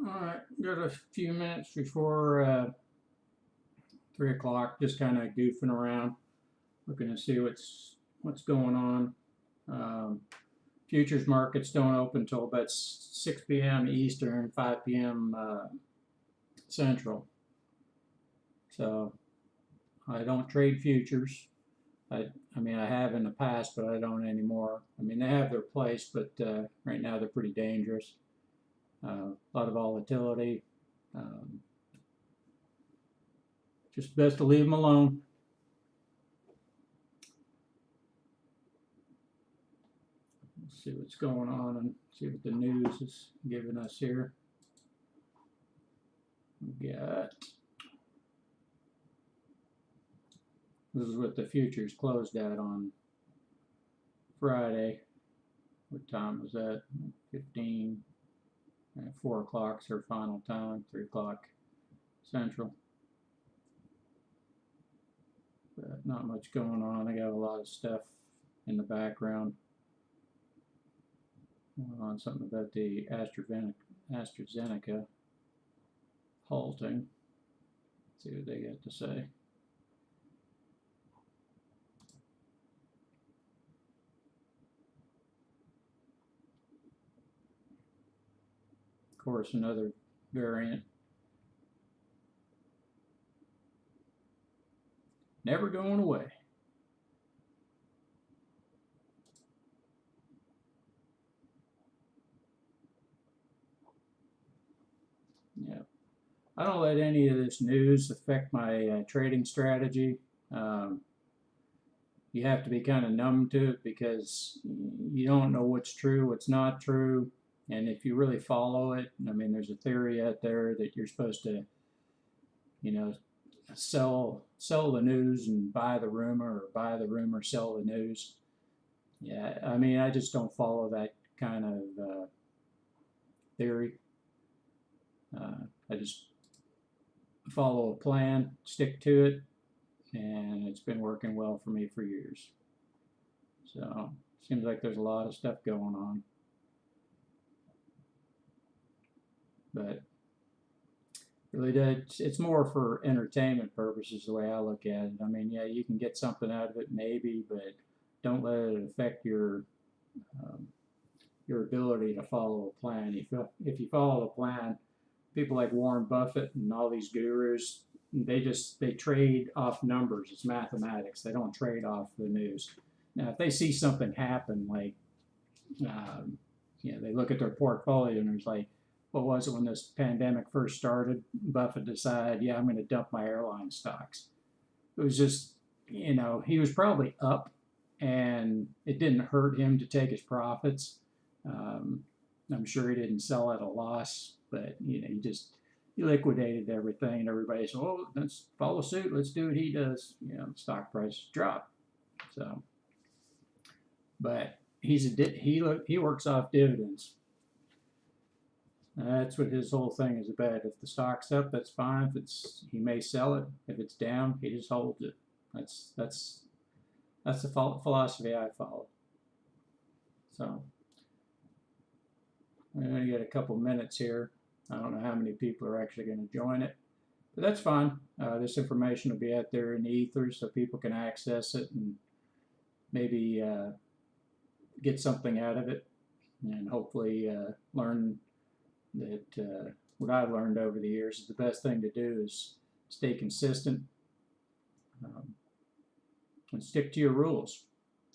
Alright, got a few minutes before 3 o'clock, just kind of goofing around, looking to see what's going on. Futures markets don't open until about 6 p.m. Eastern, 5 p.m. Central. So I don't trade futures. I mean, I have in the past, but I don't anymore. I mean, they have their place, but right now they're pretty dangerous. A lot of volatility. Um, just best to leave them alone. Let's see what's going on and see what the news is giving us here. We got, this is what the futures closed at on Friday. What time was that? 15. 4 o'clock's her final time, 3 o'clock Central. But not much going on. I got a lot of stuff in the background. On something about the AstraZeneca halting. Let's see what they got to say. Of course, another variant. Never going away. Yeah. I don't let any of this news affect my trading strategy. You have to be kind of numb to it because you don't know what's true, what's not true. And if you really follow it, I mean, there's a theory out there that you're supposed to, you know, sell the news and buy the rumor, or buy the rumor, sell the news. Yeah, I mean, I just don't follow that kind of theory. I just follow a plan, stick to it, and it's been working well for me for years. So seems like there's a lot of stuff going on, but really, it's more for entertainment purposes the way I look at it. I mean, yeah, you can get something out of it maybe, but don't let it affect your ability to follow a plan. If you follow the plan, people like Warren Buffett and all these gurus, they trade off numbers. It's mathematics. They don't trade off the news. Now, if they see something happen, like they look at their portfolio and there's like, what was it when this pandemic first started? Buffett decided, yeah, I'm going to dump my airline stocks. It was just, he was probably up, and it didn't hurt him to take his profits. I'm sure he didn't sell at a loss, but he liquidated everything, and everybody said, "Oh, let's follow suit. Let's do what he does." The stock prices drop. So, but he works off dividends. That's what his whole thing is about. If the stock's up, that's fine. He may sell it. If it's down, he just holds it. That's the philosophy I follow. So we only got a couple minutes here. I don't know how many people are actually going to join it, but that's fine. This information will be out there in the ether so people can access it and maybe get something out of it, and hopefully learn that what I've learned over the years is the best thing to do is stay consistent and stick to your rules.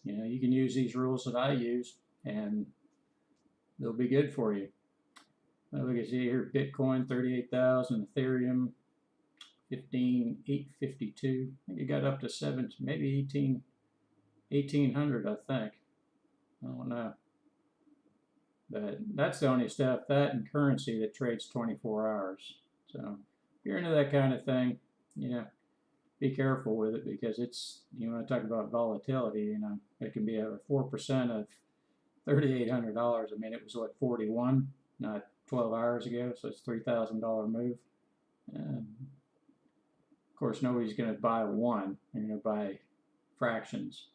You can use these rules that I use, and they'll be good for you. We can see here Bitcoin 38,000, Ethereum 15,852. I think it got up to 7, maybe 1,800, I think. I don't know. But that's the only stuff, that and currency, that trades 24 hours. So if you're into that kind of thing, be careful with it, because it's, want to talk about volatility, it can be a 4% of $3,800. I mean, it was what, 41, not 12 hours ago, so it's $3,000 move. And of course, nobody's going to buy one. They're going to buy fractions.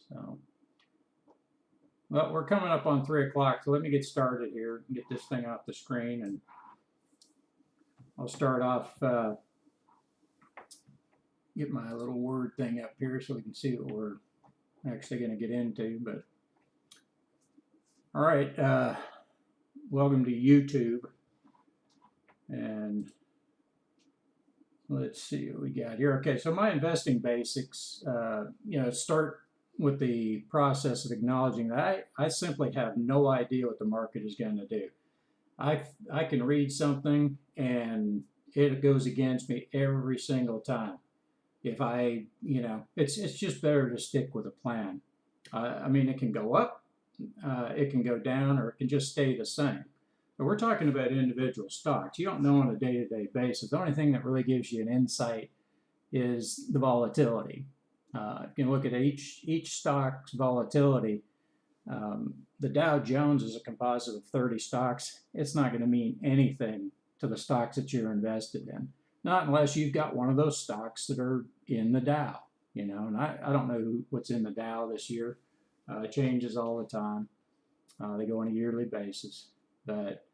So Well, we're coming up on 3 o'clock, so let me get started here and get this thing off the screen. And I'll start off, get my little word thing up here so we can see what we're actually going to get into. But all right, welcome to YouTube. And let's see what we got here. Okay, so my investing basics, start with the process of acknowledging that I simply have no idea what the market is going to do. I can read something and it goes against me every single time. If it's just better to stick with a plan. I mean, it can go up, it can go down, or it can just stay the same. But we're talking about individual stocks. You don't know on a day-to-day basis. The only thing that really gives you an insight is the volatility. You can look at each stock's volatility. The Dow Jones is a composite of 30 stocks. It's not going to mean anything to the stocks that you're invested in. Not unless you've got one of those stocks that are in the Dow, and I don't know what's in the Dow this year. It changes all the time. They go on a yearly basis. But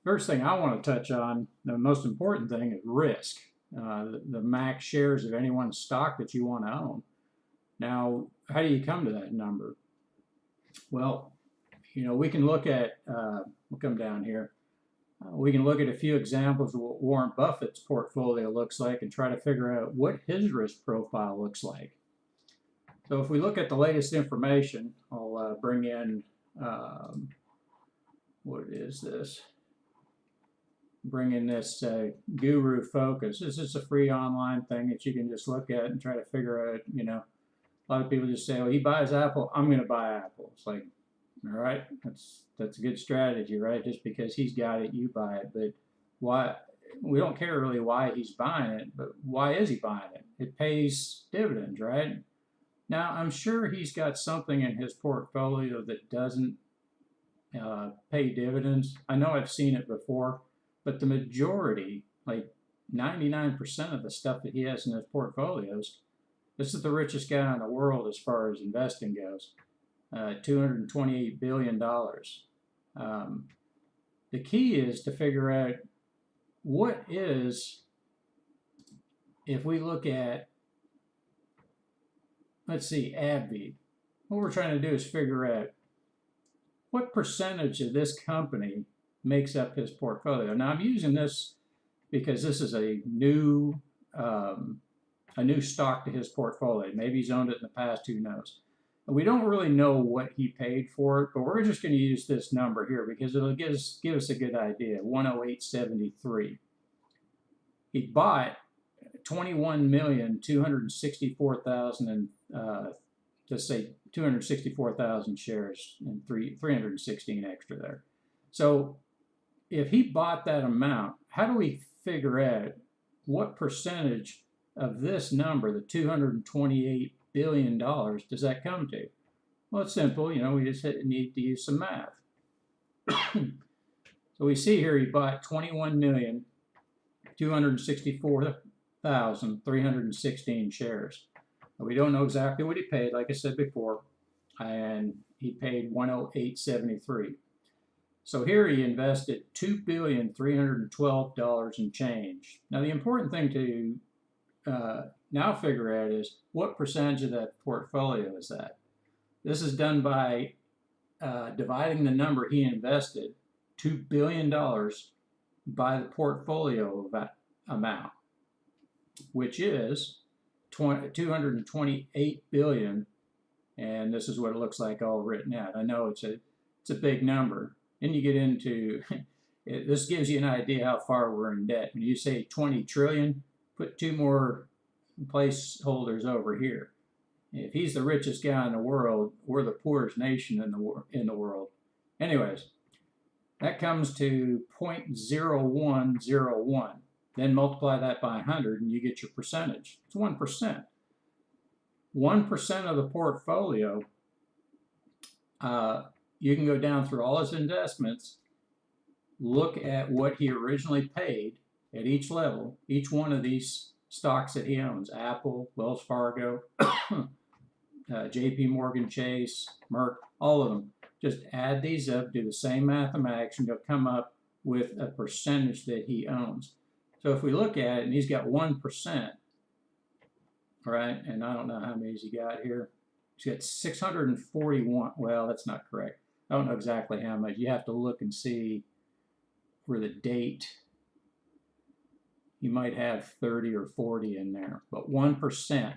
first thing I want to touch on, the most important thing is risk. The max shares of any one stock that you want to own. Now, how do you come to that number? Well, we can look at, we'll come down here. We can look at a few examples of what Warren Buffett's portfolio looks like and try to figure out what his risk profile looks like. So if we look at the latest information, I'll bring in, what is this? Bring in this Guru Focus. This is a free online thing that you can just look at and try to figure out, a lot of people just say, well, he buys Apple, I'm going to buy Apple. It's like, all right, that's a good strategy, right? Just because he's got it, you buy it. But why? We don't care really why he's buying it, but why is he buying it? It pays dividends, right? Now, I'm sure he's got something in his portfolio that doesn't pay dividends. I know I've seen it before, but the majority, like 99% of the stuff that he has in his portfolios, this is the richest guy in the world as far as investing goes. $228 billion. The key is to figure out what is, if we look at, let's see, AbbVie, what we're trying to do is figure out what percentage of this company makes up his portfolio. Now, I'm using this because this is a new stock to his portfolio. Maybe he's owned it in the past, who knows. We don't really know what he paid for it, but we're just going to use this number here because it'll give us a good idea, 108.73. He bought 21,264,000 and let's say 264,000 shares and 316 extra there. So if he bought that amount, how do we figure out what percentage of this number, the $228 billion, does that come to? Well, it's simple. We just need to use some math. So we see here he bought 21,264,316 shares. We don't know exactly what he paid, like I said before, and he paid 108.73. So here he invested $2,312 and change. Now the important thing to now figure out is what percentage of that portfolio is that. This is done by dividing the number he invested, $2 billion, by the portfolio amount, which is 228 billion, and this is what it looks like all written out. I know it's a big number. Then you get into this gives you an idea how far we're in debt. When you say 20 trillion, put two more placeholders over here. If he's the richest guy in the world, we're the poorest nation in the world. Anyways, that comes to 0.0101. Then multiply that by 100 and you get your percentage. It's 1%. 1% of the portfolio, you can go down through all his investments, look at what he originally paid at each level, each one of these stocks that he owns, Apple, Wells Fargo, JP Morgan Chase, Merck, all of them. just add these up, do the same mathematics, and you'll come up with a percentage that he owns. So if we look at it, and he's got 1%, right? And I don't know how many he got here. He's got 641. Well, that's not correct. I don't know exactly how much. You have to look and see for the date. You might have 30 or 40 in there, but 1%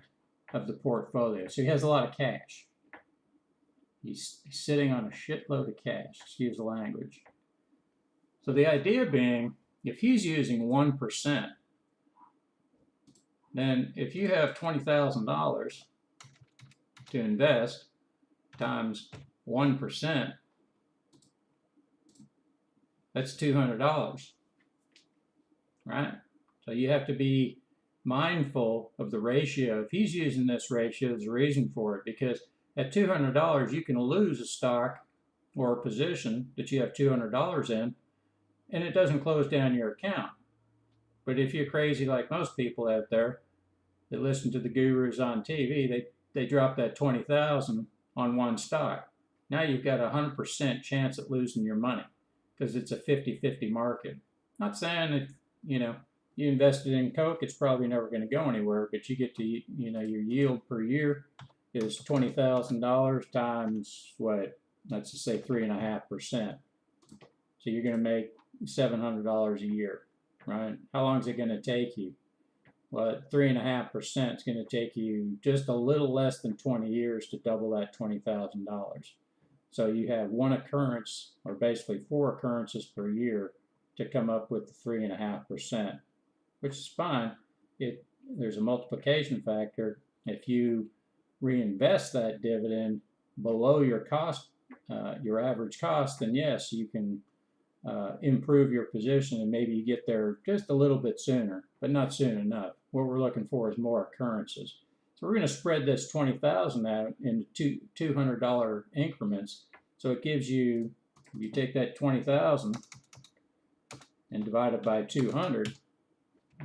of the portfolio. So he has a lot of cash. He's sitting on a shitload of cash, excuse the language. So the idea being, if he's using 1%, then if you have $20,000 to invest times 1%, that's $200, right? So you have to be mindful of the ratio. If he's using this ratio, there's a reason for it, because at $200, you can lose a stock or a position that you have $200 in, and it doesn't close down your account. But if you're crazy like most people out there that listen to the gurus on TV, they drop that $20,000 on one stock. Now you've got a 100% chance at losing your money because it's a 50-50 market. Not saying that, you invested in Coke, it's probably never going to go anywhere, but you get to, your yield per year is $20,000 times what? Let's just say 3.5%. So you're going to make $700 a year, right? How long is it going to take you? Well, at 3.5%, it's going to take you just a little less than 20 years to double that $20,000. So you have one occurrence, or basically 4 occurrences per year, to come up with the 3.5%, which is fine. There's a multiplication factor. If you reinvest that dividend below your cost, your average cost, then yes, you can improve your position, and maybe you get there just a little bit sooner, but not soon enough. What we're looking for is more occurrences. So we're going to spread this $20,000 out into $200 increments. So it gives you, if you take that $20,000 and divide it by 200,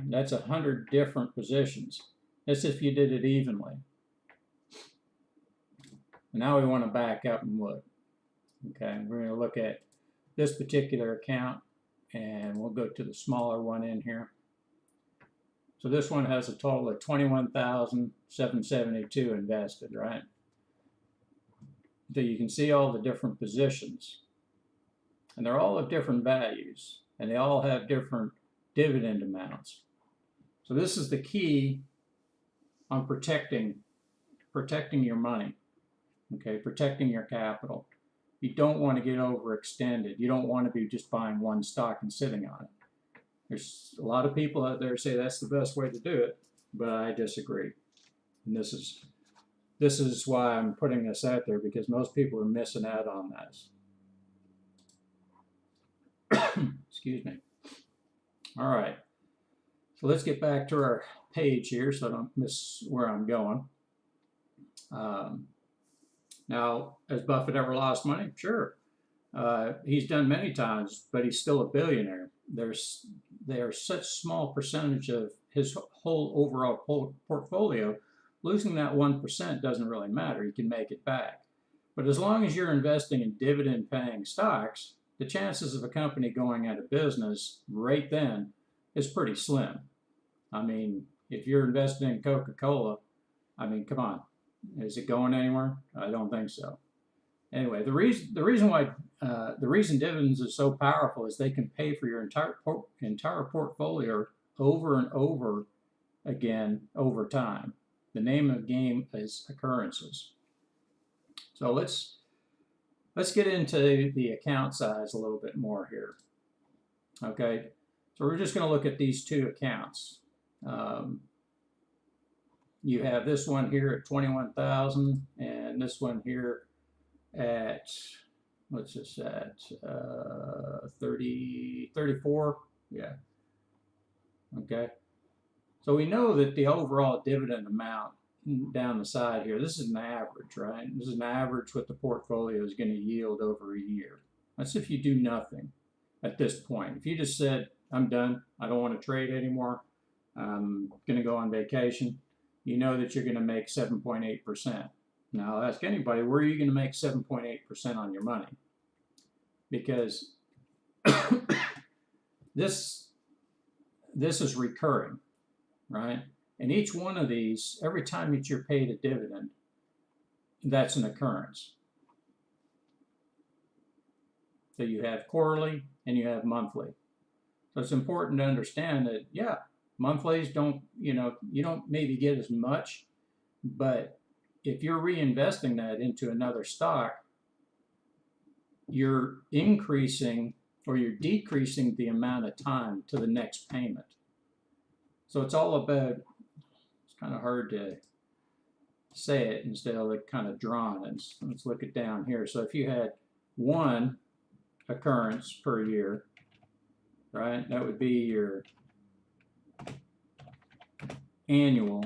that's 100 different positions. That's if you did it evenly. Now we want to back up and look. Okay, we're going to look at this particular account, and we'll go to the smaller one in here. So this one has a total of $21,772 invested, right? So you can see all the different positions, and they're all of different values, and they all have different dividend amounts. So this is the key on protecting your money, okay, protecting your capital. You don't want to get overextended. You don't want to be just buying one stock and sitting on it. There's a lot of people out there say that's the best way to do it, but I disagree. And this is why I'm putting this out there, because most people are missing out on this. Excuse me. All right. So let's get back to our page here so I don't miss where I'm going. Now, has Buffett ever lost money? Sure. He's done many times, but he's still a billionaire. They are such small percentage of his whole overall portfolio. Losing that 1% doesn't really matter. You can make it back. But as long as you're investing in dividend-paying stocks, the chances of a company going out of business right then is pretty slim. I mean, if you're investing in Coca-Cola, I mean, come on. Is it going anywhere? I don't think so. Anyway, the reason dividends are so powerful is they can pay for your entire portfolio over and over again over time. The name of the game is occurrences. So let's get into the account size a little bit more here. Okay, so we're just going to look at these two accounts. You have this one here at 21,000, and this one here at, what's this at, 34, yeah, okay. So we know that the overall dividend amount down the side here, this is an average, right? This is an average what the portfolio is going to yield over a year. That's if you do nothing at this point. If you just said, I'm done, I don't want to trade anymore, I'm going to go on vacation, you know that you're going to make 7.8%. Now, I'll ask anybody, where are you going to make 7.8% on your money? Because this is recurring, right? And each one of these, every time that you're paid a dividend, that's an occurrence. So you have quarterly and you have monthly. So it's important to understand that, yeah, monthlies don't, you don't maybe get as much, but if you're reinvesting that into another stock, you're increasing or you're decreasing the amount of time to the next payment. So it's all about, it's kind of hard to say it instead of like kind of drawn. Let's look it down here. So if you had one occurrence per year, right, that would be your annual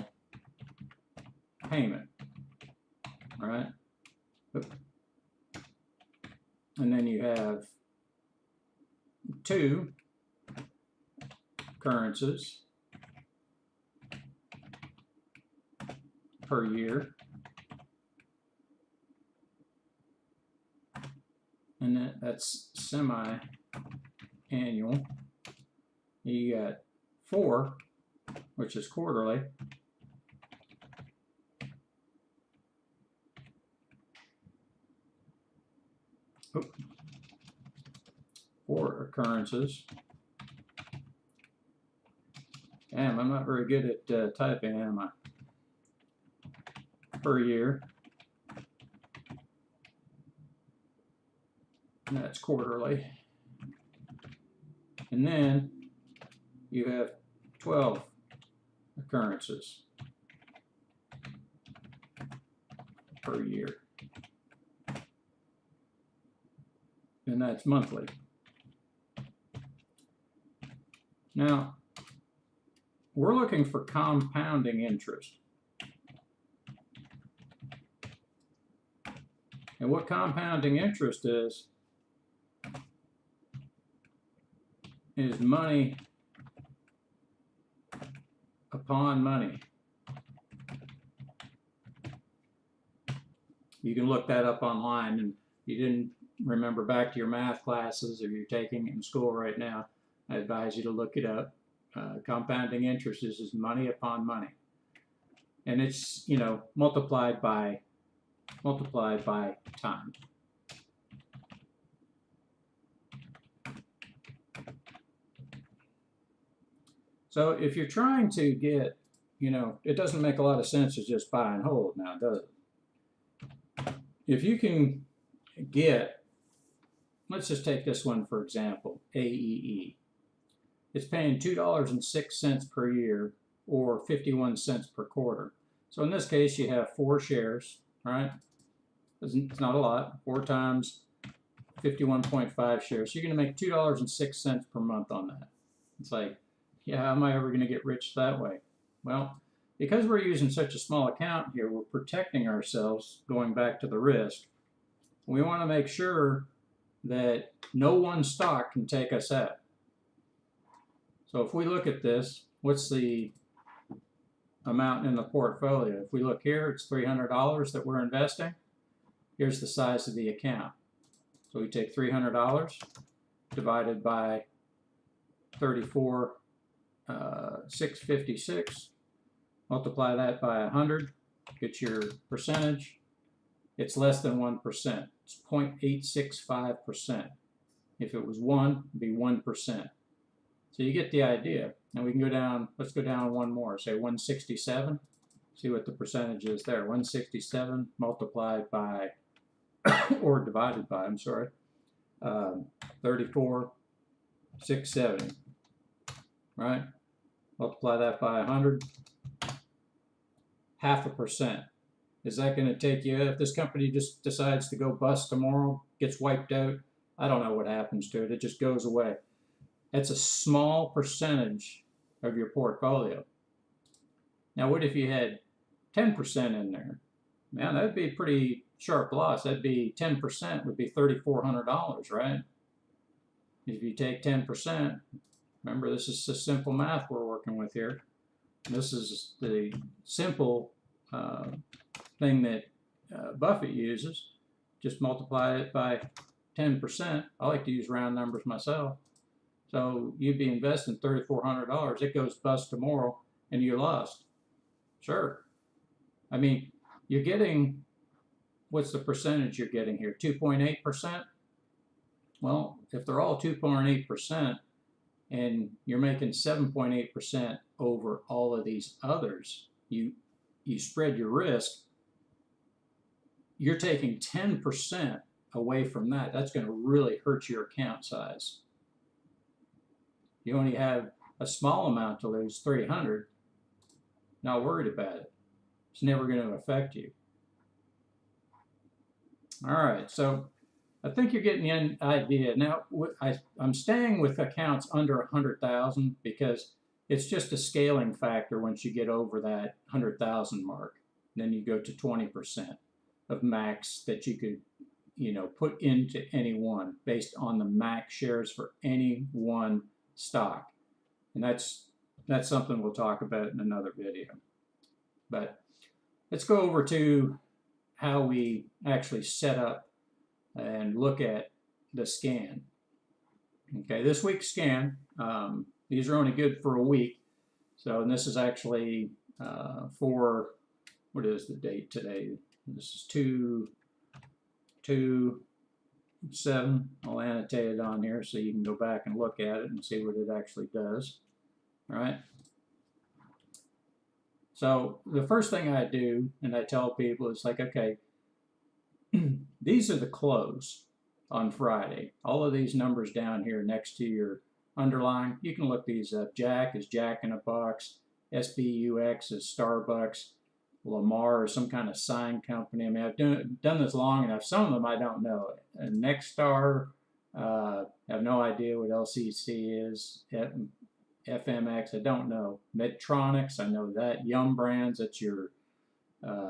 payment, right? And then you have two occurrences per year, and that's semi-annual. You got 4, which is quarterly, Oop. 4 occurrences. Damn, I'm not very good at typing, am I? Per year. And that's quarterly. And then you have 12 occurrences per year. And that's monthly. Now, we're looking for compounding interest. And what compounding interest is money upon money. You can look that up online, and you didn't remember back to your math classes, or you're taking it in school right now, I advise you to look it up. Compounding interest is money upon money, and it's multiplied by time. So if you're trying to get, it doesn't make a lot of sense to just buy and hold now, does it? If you can get, let's just take this one for example, AEE. It's paying $2.06 per year or 51 cents per quarter. So in this case, you have 4 shares, right? It's not a lot. 4 times 51.5 shares. So you're going to make $2.06 per month on that. It's like, yeah, how am I ever going to get rich that way? Well, because we're using such a small account here, we're protecting ourselves, going back to the risk. We want to make sure that no one stock can take us out. So if we look at this, what's the amount in the portfolio? If we look here, it's $300 that we're investing. Here's the size of the account. So we take $300 divided by 34,656, multiply that by 100, get your percentage. It's less than 1%. It's 0.865%. If it was 1, it'd be 1%. So you get the idea. Now we can go down, let's go down one more, say 167. See what the percentage is there. 167 multiplied by, or divided by, I'm sorry, 34,670, right? Multiply that by 100, 0.5%. Is that going to take you, if this company just decides to go bust tomorrow, gets wiped out, I don't know what happens to it, it just goes away. That's a small percentage of your portfolio. Now what if you had 10% in there? Man, that'd be a pretty sharp loss. That'd be 10% would be $3,400, right? If you take 10%, remember this is just simple math we're working with here. This is the simple thing that Buffett uses, just multiply it by 10%. I like to use round numbers myself. So you'd be investing $3,400. It goes bust tomorrow and you lost. Sure. I mean, you're getting, what's the percentage you're getting here? 2.8%? Well, if they're all 2.8% and you're making 7.8% over all of these others, you spread your risk. You're taking 10% away from that. That's going to really hurt your account size. You only have a small amount to lose, 300. Not worried about it. It's never going to affect you. All right, so I think you're getting the idea. Now, I'm staying with accounts under 100,000 because it's just a scaling factor once you get over that 100,000 mark. Then you go to 20% of max that you could, put into any one based on the max shares for any one stock. And that's something we'll talk about in another video. But let's go over to how we actually set up and look at the scan. Okay, this week's scan, these are only good for a week. So, and this is actually for, what is the date today? This is 2/7. I'll annotate it on here so you can go back and look at it and see what it actually does. All right. So the first thing I do, and I tell people, is like, okay, these are the close on Friday. All of these numbers down here next to your underline, you can look these up. Jack is Jack in a Box. SBUX is Starbucks. Lamar is some kind of sign company. I mean, I've done this long enough. Some of them I don't know. Nexstar, have no idea what LCC is. FMX, I don't know. Medtronics, I know that. Yum Brands, that's your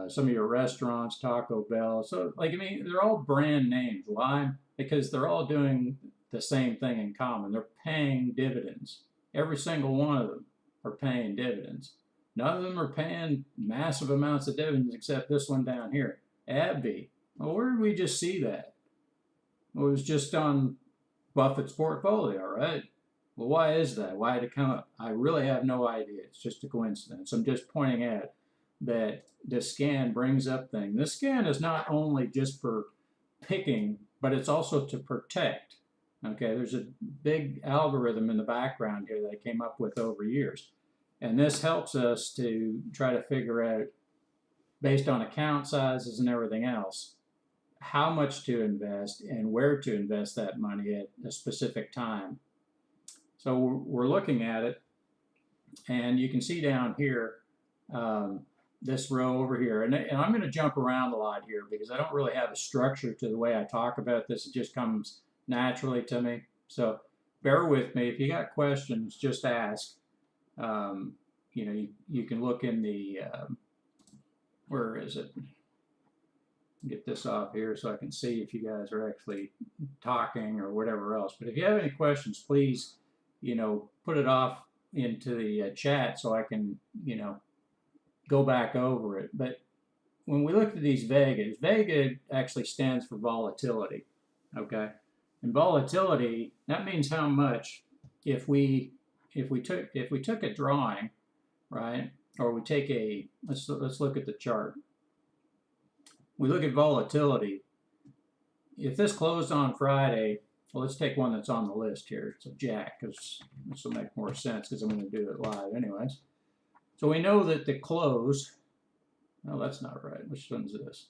some of your restaurants, Taco Bell. So, like, I mean, they're all brand names. Why? Because they're all doing the same thing in common. They're paying dividends. Every single one of them are paying dividends. None of them are paying massive amounts of dividends except this one down here, AbbVie. Well, where did we just see that? Well, it was just on Buffett's portfolio, right? Well, why is that? Why did it come up? I really have no idea. It's just a coincidence. I'm just pointing out that the scan brings up things. This scan is not only just for picking, but it's also to protect. Okay, there's a big algorithm in the background here that I came up with over years. And this helps us to try to figure out, based on account sizes and everything else, how much to invest and where to invest that money at a specific time. So we're looking at it, and you can see down here, this row over here, and I'm going to jump around a lot here because I don't really have a structure to the way I talk about this. It just comes naturally to me. So bear with me. If you got questions, just ask. You can look in the, where is it? Get this off here so I can see if you guys are actually talking or whatever else. But if you have any questions, please, put it off into the chat so I can, go back over it. But when we look at these Vegas, Vega actually stands for volatility, okay? And volatility, that means how much if we took a drawing, right? Or we take a, let's look at the chart. We look at volatility. If this closed on Friday, well, let's take one that's on the list here. So Jack, because this will make more sense because I'm going to do it live anyways. So we know that the close, no, that's not right. Which one's this?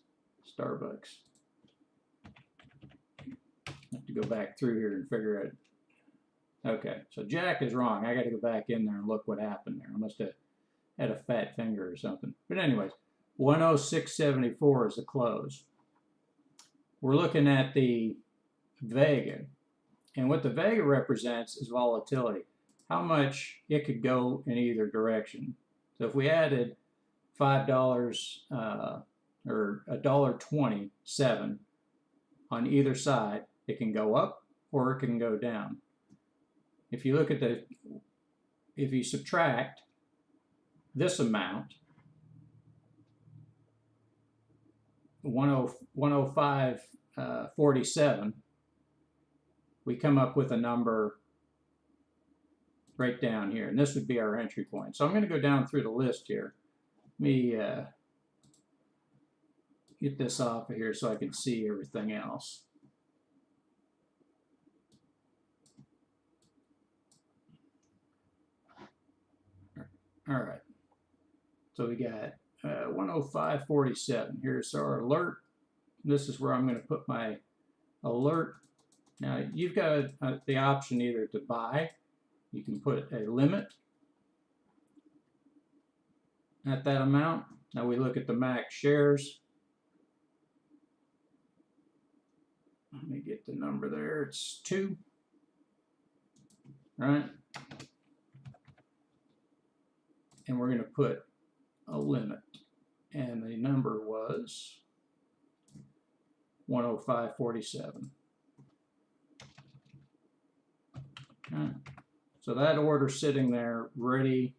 Starbucks. I have to go back through here and figure out. Okay, so Jack is wrong. I got to go back in there and look what happened there. I must have had a fat finger or something. But anyways, 106.74 is the close. We're looking at the Vega. And what the Vega represents is volatility. How much it could go in either direction. So if we added $5 or $1.27 on either side, it can go up or it can go down. If you look at if you subtract this amount, 105.47, we come up with a number right down here, and this would be our entry point. So I'm going to go down through the list here. Let me get this off of here so I can see everything else. All right, so we got 105.47. Here's our alert. This is where I'm going to put my alert. Now you've got the option either to buy, you can put a limit at that amount. Now we look at the max shares. Let me get the number there. It's 2, right? And we're going to put a limit, and the number was 105.47. Okay. So that order's sitting there ready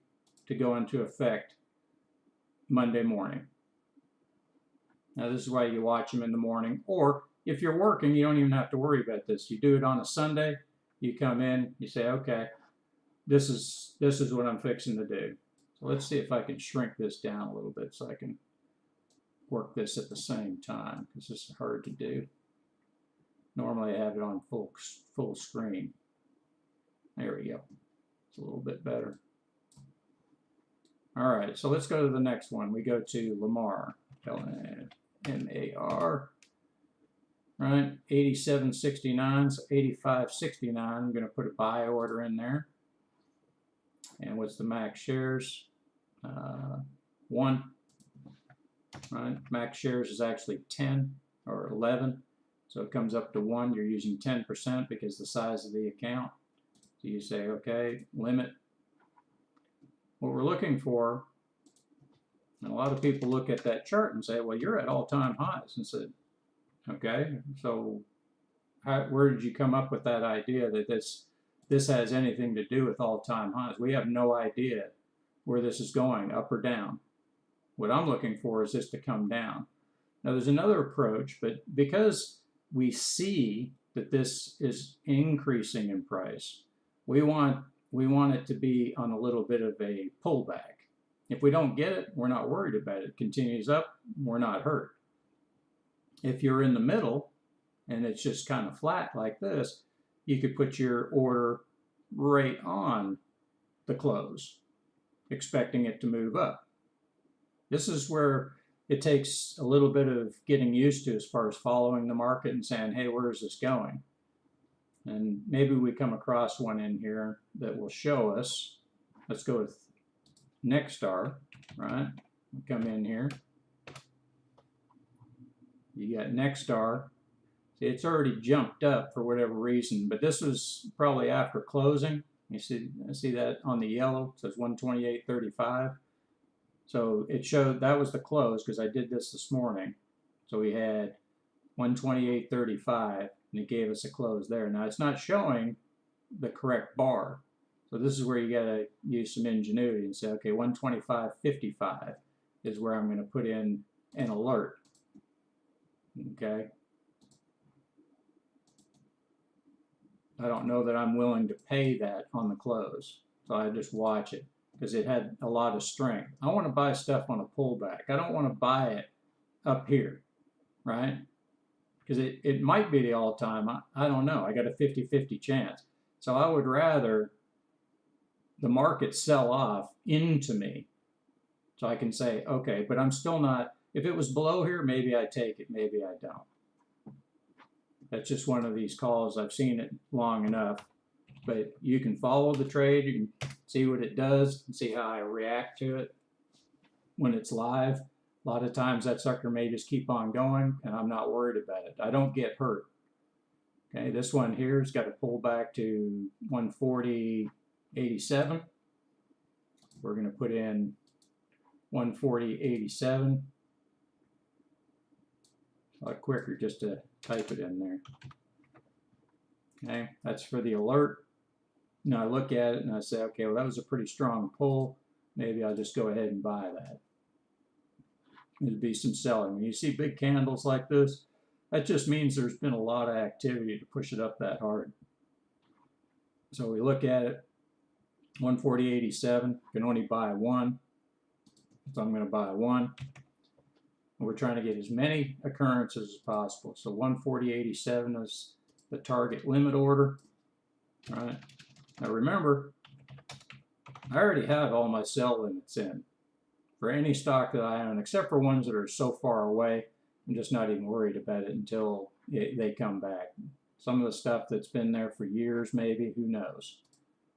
to go into effect Monday morning. Now this is why you watch them in the morning, or if you're working, you don't even have to worry about this. You do it on a Sunday, you come in, you say, okay, this is what I'm fixing to do. So let's see if I can shrink this down a little bit so I can work this at the same time, because this is hard to do. Normally I have it on full screen. There we go. It's a little bit better. All right, so let's go to the next one. We go to Lamar, L-M-A-R, right? 87.69, so 85.69. I'm going to put a buy order in there. And what's the max shares? 1. Right? Max shares is actually 10 or 11. So it comes up to 1. You're using 10% because the size of the account. So you say, okay, limit. What we're looking for, and a lot of people look at that chart and say, well, you're at all-time highs. And said, okay, so where did you come up with that idea that this has anything to do with all-time highs? We have no idea where this is going, up or down. What I'm looking for is this to come down. Now there's another approach, but because we see that this is increasing in price, we want it to be on a little bit of a pullback. If we don't get it, we're not worried about it. It continues up, we're not hurt. If you're in the middle and it's just kind of flat like this, you could put your order right on the close, expecting it to move up. This is where it takes a little bit of getting used to as far as following the market and saying, hey, where is this going? And maybe we come across one in here that will show us. Let's go with Nexstar, right? We'll come in here. You got Nexstar. See, it's already jumped up for whatever reason, but this was probably after closing. You see that on the yellow, it says 128.35. So it showed that was the close because I did this morning. So we had 128.35 and it gave us a close there. Now it's not showing the correct bar. So this is where you got to use some ingenuity and say, okay, 125.55 is where I'm going to put in an alert. Okay. I don't know that I'm willing to pay that on the close. So I just watch it because it had a lot of strength. I want to buy stuff on a pullback. I don't want to buy it up here, right? Because it might be the all-time. I don't know. I got a 50-50 chance. So I would rather the market sell off into me so I can say, okay, but I'm still not, if it was below here, maybe I take it, maybe I don't. That's just one of these calls. I've seen it long enough. But you can follow the trade. You can see what it does and see how I react to it when it's live. A lot of times that sucker may just keep on going, and I'm not worried about it. I don't get hurt. Okay, this one here has got to pull back to 140.87. We're going to put in 140.87. A lot quicker just to type it in there. Okay, that's for the alert. Now I look at it and I say, okay, well that was a pretty strong pull. Maybe I'll just go ahead and buy that. there'd be some selling. When you see big candles like this, that just means there's been a lot of activity to push it up that hard. So we look at it, 140.87, can only buy one, so I'm going to buy one. And we're trying to get as many occurrences as possible. So 140.87 is the target limit order. All right. Now remember, I already have all my sell limits in for any stock that I own, except for ones that are so far away. I'm just not even worried about it until they come back. Some of the stuff that's been there for years, maybe, who knows.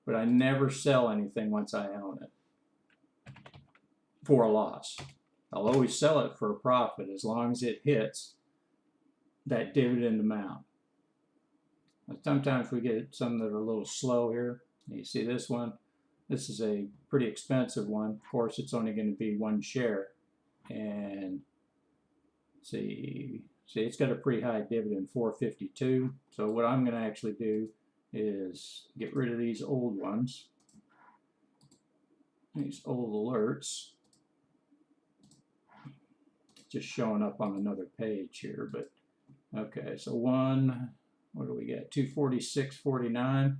But I never sell anything once I own it for a loss. I'll always sell it for a profit as long as it hits that dividend amount. Sometimes we get some that are a little slow here. You see this one? This is a pretty expensive one. Of course, it's only going to be one share. And see, it's got a pretty high dividend, 452. So what I'm going to actually do is get rid of these old ones, these old alerts. Just showing up on another page here, but okay. So what do we get? 246.49.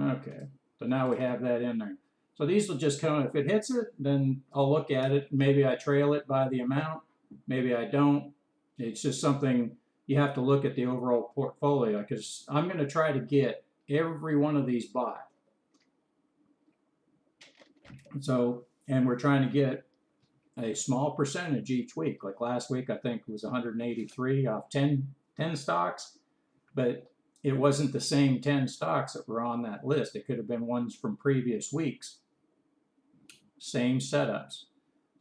Okay, so now we have that in there. So these will just come, if it hits it, then I'll look at it. Maybe I trail it by the amount, maybe I don't. It's just something you have to look at the overall portfolio, because I'm going to try to get every one of these bought. So, and we're trying to get a small percentage each week. Like last week, I think it was 183 off 10 stocks, but it wasn't the same 10 stocks that were on that list. It could have been ones from previous weeks. Same setups.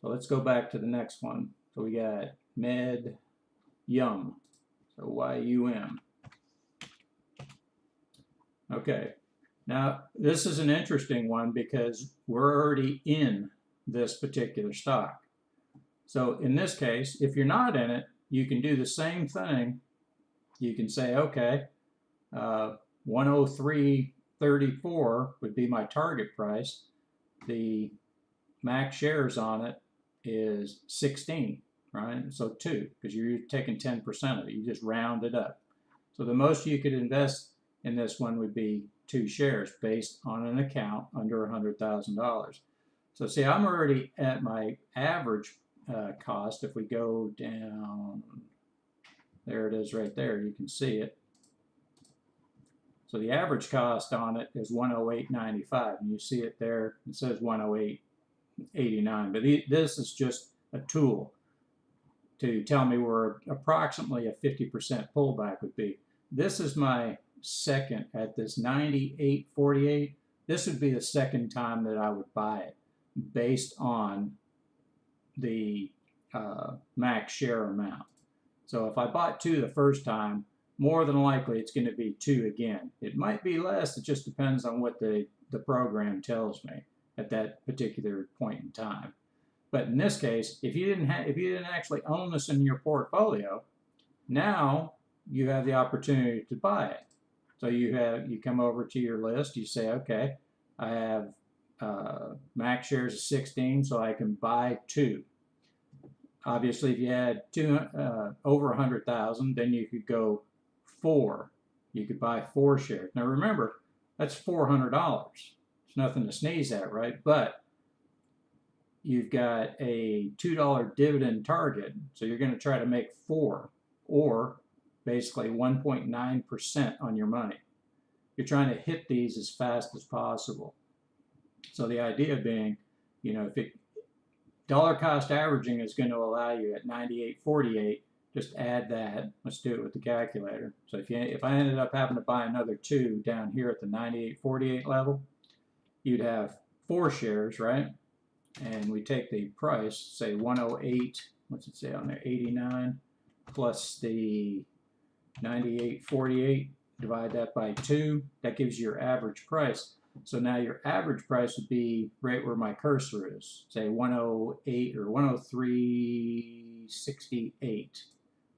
So let's go back to the next one. So we got Yum. So Y-U-M. Okay. Now, this is an interesting one because we're already in this particular stock. So in this case, if you're not in it, you can do the same thing. You can say, okay, 103.34 would be my target price. The max shares on it is 16, right? So 2, because you're taking 10% of it. You just round it up. So the most you could invest in this one would be 2 shares based on an account under $100,000. So see, I'm already at my average cost. If we go down, there it is right there. You can see it. So the average cost on it is 108.95, and you see it there. It says 108.89, but this is just a tool to tell me where approximately a 50% pullback would be. This is my second at this 98.48. This would be the second time that I would buy it based on the max share amount. So if I bought 2 the first time, more than likely it's going to be 2 again. It might be less. It just depends on what the program tells me at that particular point in time. But in this case, if you didn't actually own this in your portfolio, now you have the opportunity to buy it. So you come over to your list. You say, okay, I have max shares of 16, so I can buy 2. Obviously, if you had over 100,000, then you could go 4. You could buy 4 shares. Now remember, that's $400. It's nothing to sneeze at, right? But you've got a $2 dividend target, so you're going to try to make 4, or basically 1.9% on your money. You're trying to hit these as fast as possible. So the idea being, you know, if dollar cost averaging is going to allow you at 98.48, just add that. Let's do it with the calculator. So if I ended up having to buy another 2 down here at the 98.48 level, you'd have 4 shares, right? And we take the price, say 108, what's it say on there, 89, plus the 98.48, divide that by 2, that gives you your average price. So now your average price would be right where my cursor is, say 108 or 103.68,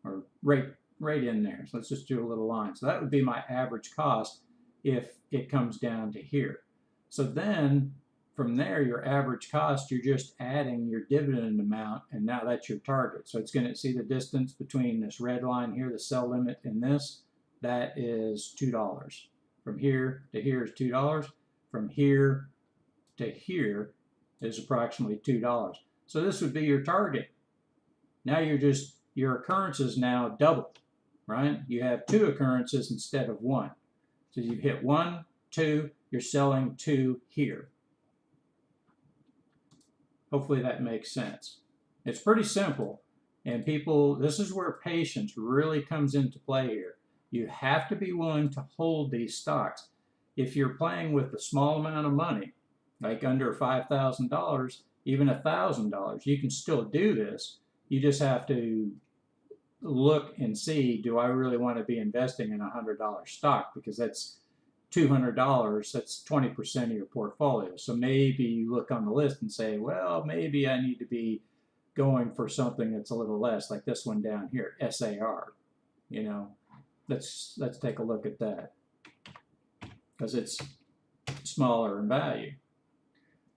or right in there. So let's just do a little line. So that would be my average cost if it comes down to here. So then from there, your average cost, you're just adding your dividend amount, and now that's your target. So it's going to see the distance between this red line here, the sell limit, and this. That is $2. From here to here is $2. From here to here is approximately $2. So this would be your target. Now your occurrences now doubled, right? You have 2 occurrences instead of 1. So you've hit 1, 2, you're selling 2 here. Hopefully that makes sense. It's pretty simple, and people, this is where patience really comes into play here. You have to be willing to hold these stocks. If you're playing with a small amount of money, like under $5,000, even $1,000, you can still do this. You just have to look and see, do I really want to be investing in a $100 stock? Because that's $200, that's 20% of your portfolio. So maybe you look on the list and say, well, maybe I need to be going for something that's a little less, like this one down here, SAR. You know, let's take a look at that, because it's smaller in value.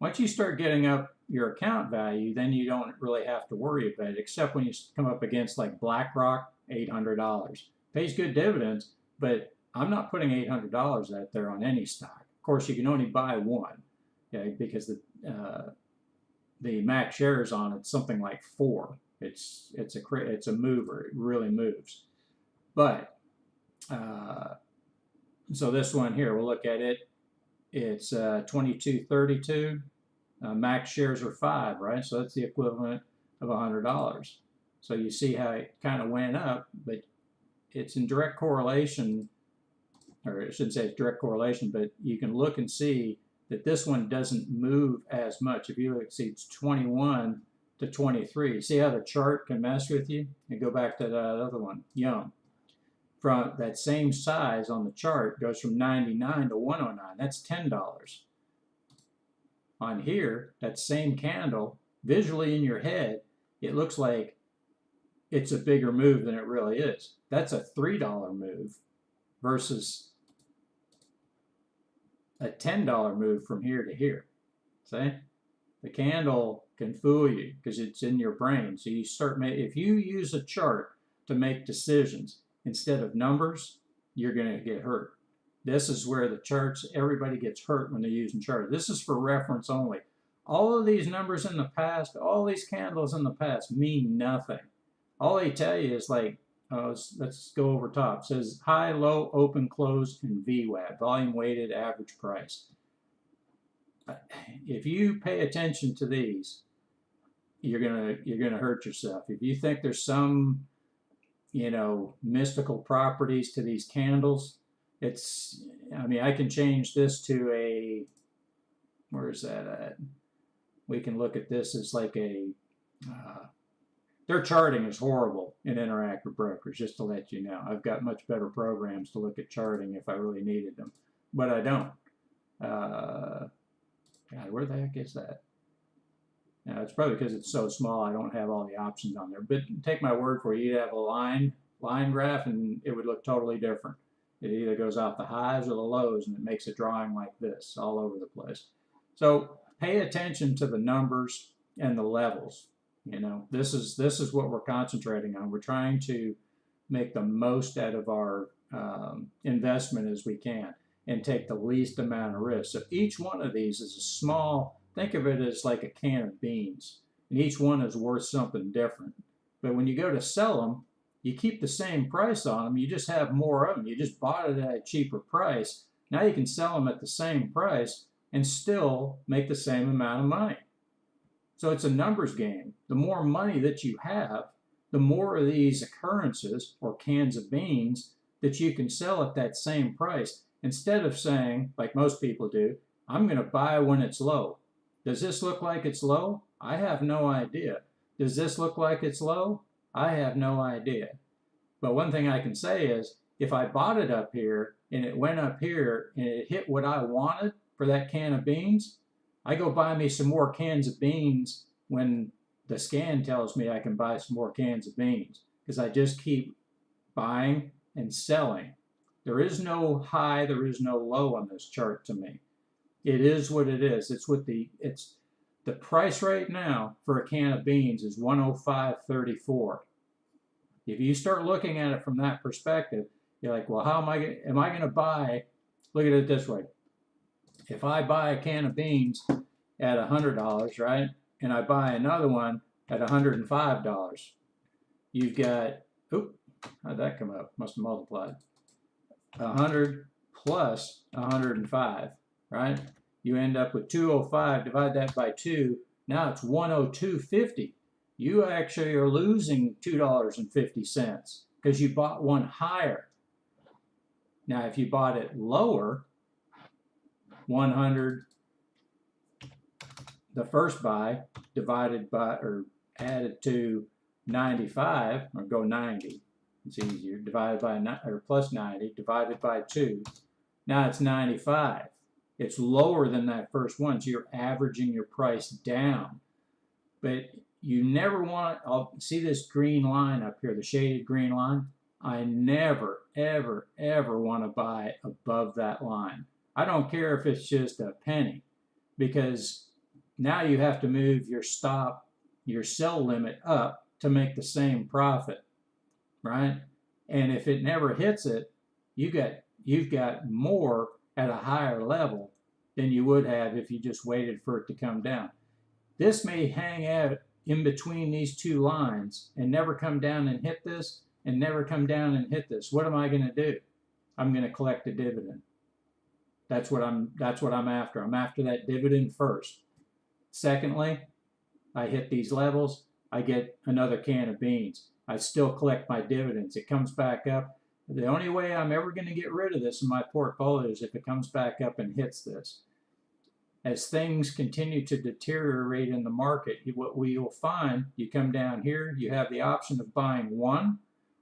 Once you start getting up your account value, then you don't really have to worry about it, except when you come up against like BlackRock, $800. Pays good dividends, but I'm not putting $800 out there on any stock. Of course, you can only buy one, okay, because the max shares on it's something like 4. It's a mover. It really moves. But so this one here, we'll look at it. It's 2232. Max shares are 5, right? So that's the equivalent of $100. So you see how it kind of went up, but it's in direct correlation, or I shouldn't say it's direct correlation, but you can look and see that this one doesn't move as much. If you look, see it's 21 to 23. See how the chart can mess with you? And go back to that other one, Young. From that same size on the chart goes from 99 to 109. That's $10. On here, that same candle, visually in your head, it looks like it's a bigger move than it really is. That's a $3 move versus a $10 move from here to here. See? The candle can fool you because it's in your brain. So you start, if you use a chart to make decisions instead of numbers, you're going to get hurt. This is where the charts, everybody gets hurt when they're using charts. This is for reference only. All of these numbers in the past, all these candles in the past mean nothing. All they tell you is like, let's go over top. It says high, low, open, close, and VWAP, volume weighted average price. If you pay attention to these, you're gonna hurt yourself. If you think there's some, mystical properties to these candles, I mean, I can change this to a, where is that at? We can look at this as like a, their charting is horrible in Interactive Brokers, just to let you know. I've got much better programs to look at charting if I really needed them, but I don't. God, where the heck is that? Now, it's probably because it's so small I don't have all the options on there, but take my word for it, you'd have a line graph and it would look totally different. It either goes off the highs or the lows, and it makes a drawing like this all over the place. So pay attention to the numbers and the levels. This is what we're concentrating on. We're trying to make the most out of our investment as we can and take the least amount of risk. So each one of these is a small, think of it as like a can of beans, and each one is worth something different. But when you go to sell them, you keep the same price on them. You just have more of them. You just bought it at a cheaper price. Now you can sell them at the same price and still make the same amount of money. So it's a numbers game. The more money that you have, the more of these occurrences or cans of beans that you can sell at that same price. Instead of saying, like most people do, I'm going to buy when it's low. Does this look like it's low? I have no idea. Does this look like it's low? I have no idea. But one thing I can say is, if I bought it up here and it went up here and it hit what I wanted for that can of beans, I go buy me some more cans of beans when the scan tells me I can buy some more cans of beans, because I just keep buying and selling. There is no high, there is no low on this chart to me. It is what it is. It's the price right now for a can of beans is 105.34. If you start looking at it from that perspective, you're like, well, how am I going to buy? Look at it this way. If I buy a can of beans at $100, right, and I buy another one at $105, you've got, oop, how'd that come up? Must have multiplied. 100 plus 105, right? You end up with 205, divide that by 2, now it's 102.50. You actually are losing $2.50 because you bought one higher. Now, if you bought it lower, 100, the first buy, divided by, or added to 95, or go 90, it's easier, divided by, or plus 90, divided by 2, now it's 95. It's lower than that first one, so you're averaging your price down. But you never want, I'll see this green line up here, the shaded green line. I never, ever, ever want to buy above that line. I don't care if it's just a penny, because now you have to move your stop, your sell limit up to make the same profit, right? And if it never hits it, you've got more at a higher level than you would have if you just waited for it to come down. This may hang out in between these two lines and never come down and hit this, and never come down and hit this. What am I going to do? I'm going to collect a dividend. That's what I'm after. I'm after that dividend first. Secondly, I hit these levels, I get another can of beans. I still collect my dividends. It comes back up. The only way I'm ever going to get rid of this in my portfolio is if it comes back up and hits this. As things continue to deteriorate in the market, what we will find, you come down here, you have the option of buying 1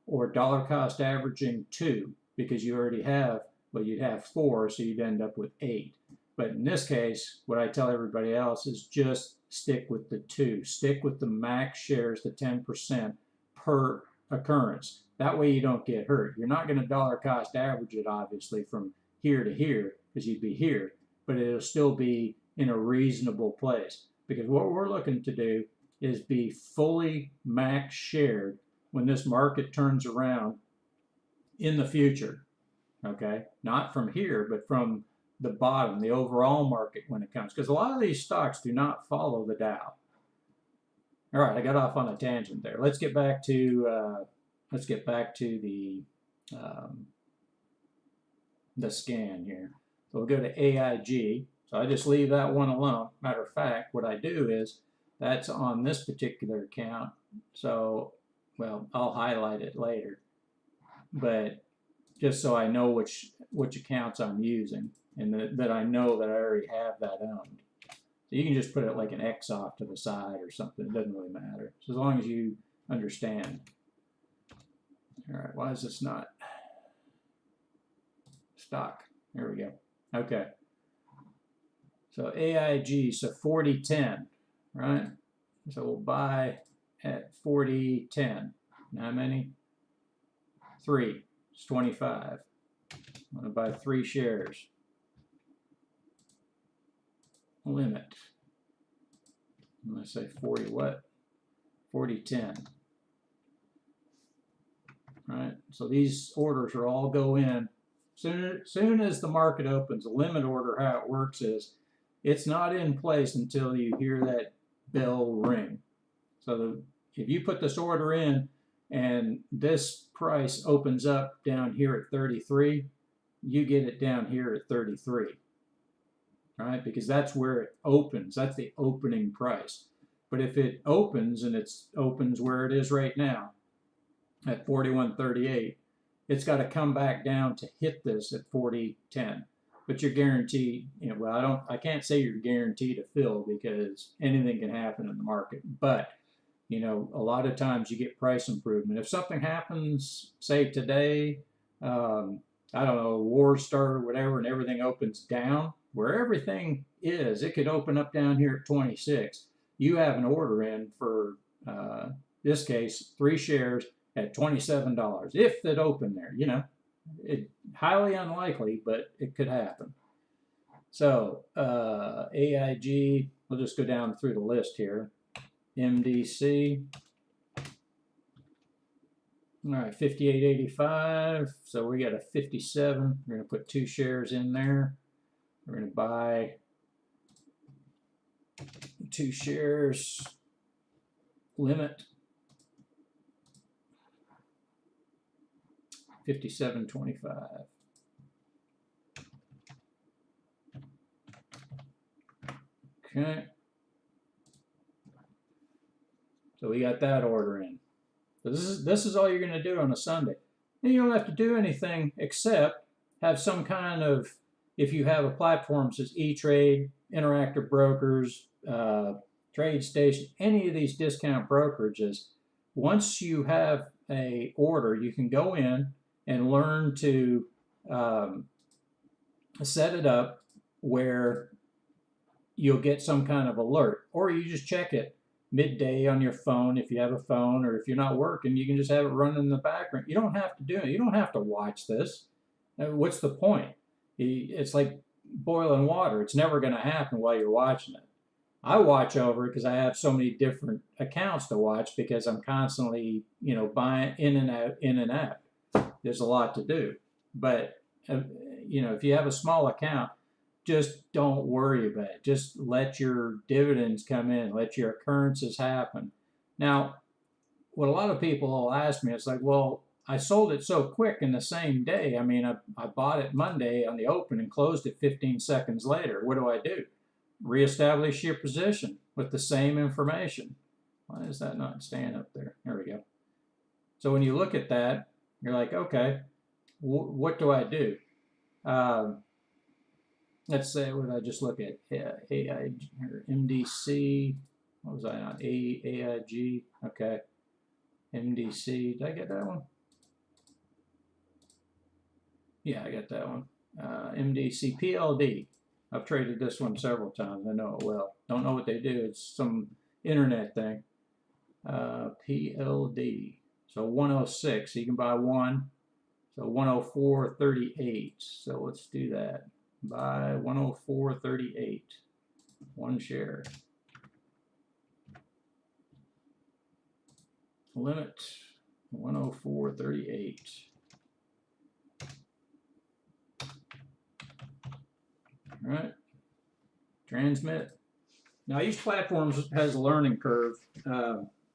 or dollar cost averaging 2, because you already have, well, you'd have 4, so you'd end up with 8. But in this case, what I tell everybody else is just stick with the 2. Stick with the max shares, the 10% per occurrence. That way you don't get hurt. You're not going to dollar cost average it, obviously, from here to here, because you'd be here, but it'll still be in a reasonable place. Because what we're looking to do is be fully max shared when this market turns around in the future. Okay? Not from here, but from the bottom, the overall market when it comes. Because a lot of these stocks do not follow the Dow. All right, I got off on a tangent there. Let's get back to the scan here. So we'll go to AIG. So I just leave that one alone. Matter of fact, what I do is that's on this particular account. So, well, I'll highlight it later. But just so I know which accounts I'm using, and that I know that I already have that owned. So you can just put it like an X off to the side or something. It doesn't really matter. So as long as you understand. All right, why is this not stock? There we go. Okay. So AIG, so 40.10, right? So we'll buy at 40.10. How many? 3. It's 25. I'm going to buy 3 shares. Limit. I'm going to say 40 what? 40.10. Right? So these orders are all go in. Soon as the market opens, a limit order, how it works is it's not in place until you hear that bell ring. So if you put this order in and this price opens up down here at 33, you get it down here at 33. Right? Because that's where it opens. That's the opening price. But if it opens, and it opens where it is right now at 41.38, it's got to come back down to hit this at 40.10. But you're guaranteed, well, I can't say you're guaranteed to fill, because anything can happen in the market. But a lot of times you get price improvement. If something happens, say today, I don't know, war started or whatever, and everything opens down, where everything is, it could open up down here at 26. You have an order in for, this case, 3 shares at $27, if it opened there, it highly unlikely, but it could happen. So AIG, we'll just go down through the list here. MDC, all right, 58.85. So we got a 57. We're going to put 2 shares in there. We're going to buy 2 shares. Limit 57.25. Okay. So we got that order in. So this is all you're going to do on a Sunday. And you don't have to do anything except have some kind of, if you have a platform such as E-Trade, Interactive Brokers, TradeStation, any of these discount brokerages, once you have a order, you can go in and learn to set it up where you'll get some kind of alert, or you just check it midday on your phone if you have a phone, or if you're not working, you can just have it running in the background. You don't have to do it. You don't have to watch this. What's the point? It's like boiling water. It's never going to happen while you're watching it. I watch over it because I have so many different accounts to watch because I'm constantly, buying in and out, in and out. There's a lot to do. But, if you have a small account, just don't worry about it. Just let your dividends come in. Let your occurrences happen. Now, what a lot of people will ask me, it's like, well, I sold it so quick in the same day. I mean, I bought it Monday on the open and closed it 15 seconds later. What do? Reestablish your position with the same information. Why is that not staying up there? There we go. So when you look at that, you're like, okay, what do I do? Let's say, what did I just look at? AIG or MDC. What was I on? AIG. Okay. MDC. Did I get that one? Yeah, I got that one. MDC PLD. I've traded this one several times. I know it well. Don't know what they do. It's some internet thing. PLD. So 106. So you can buy one. So 104.38. So let's do that. Buy 104.38. One share. Limit 104.38. All right. Transmit. Now each platform has a learning curve.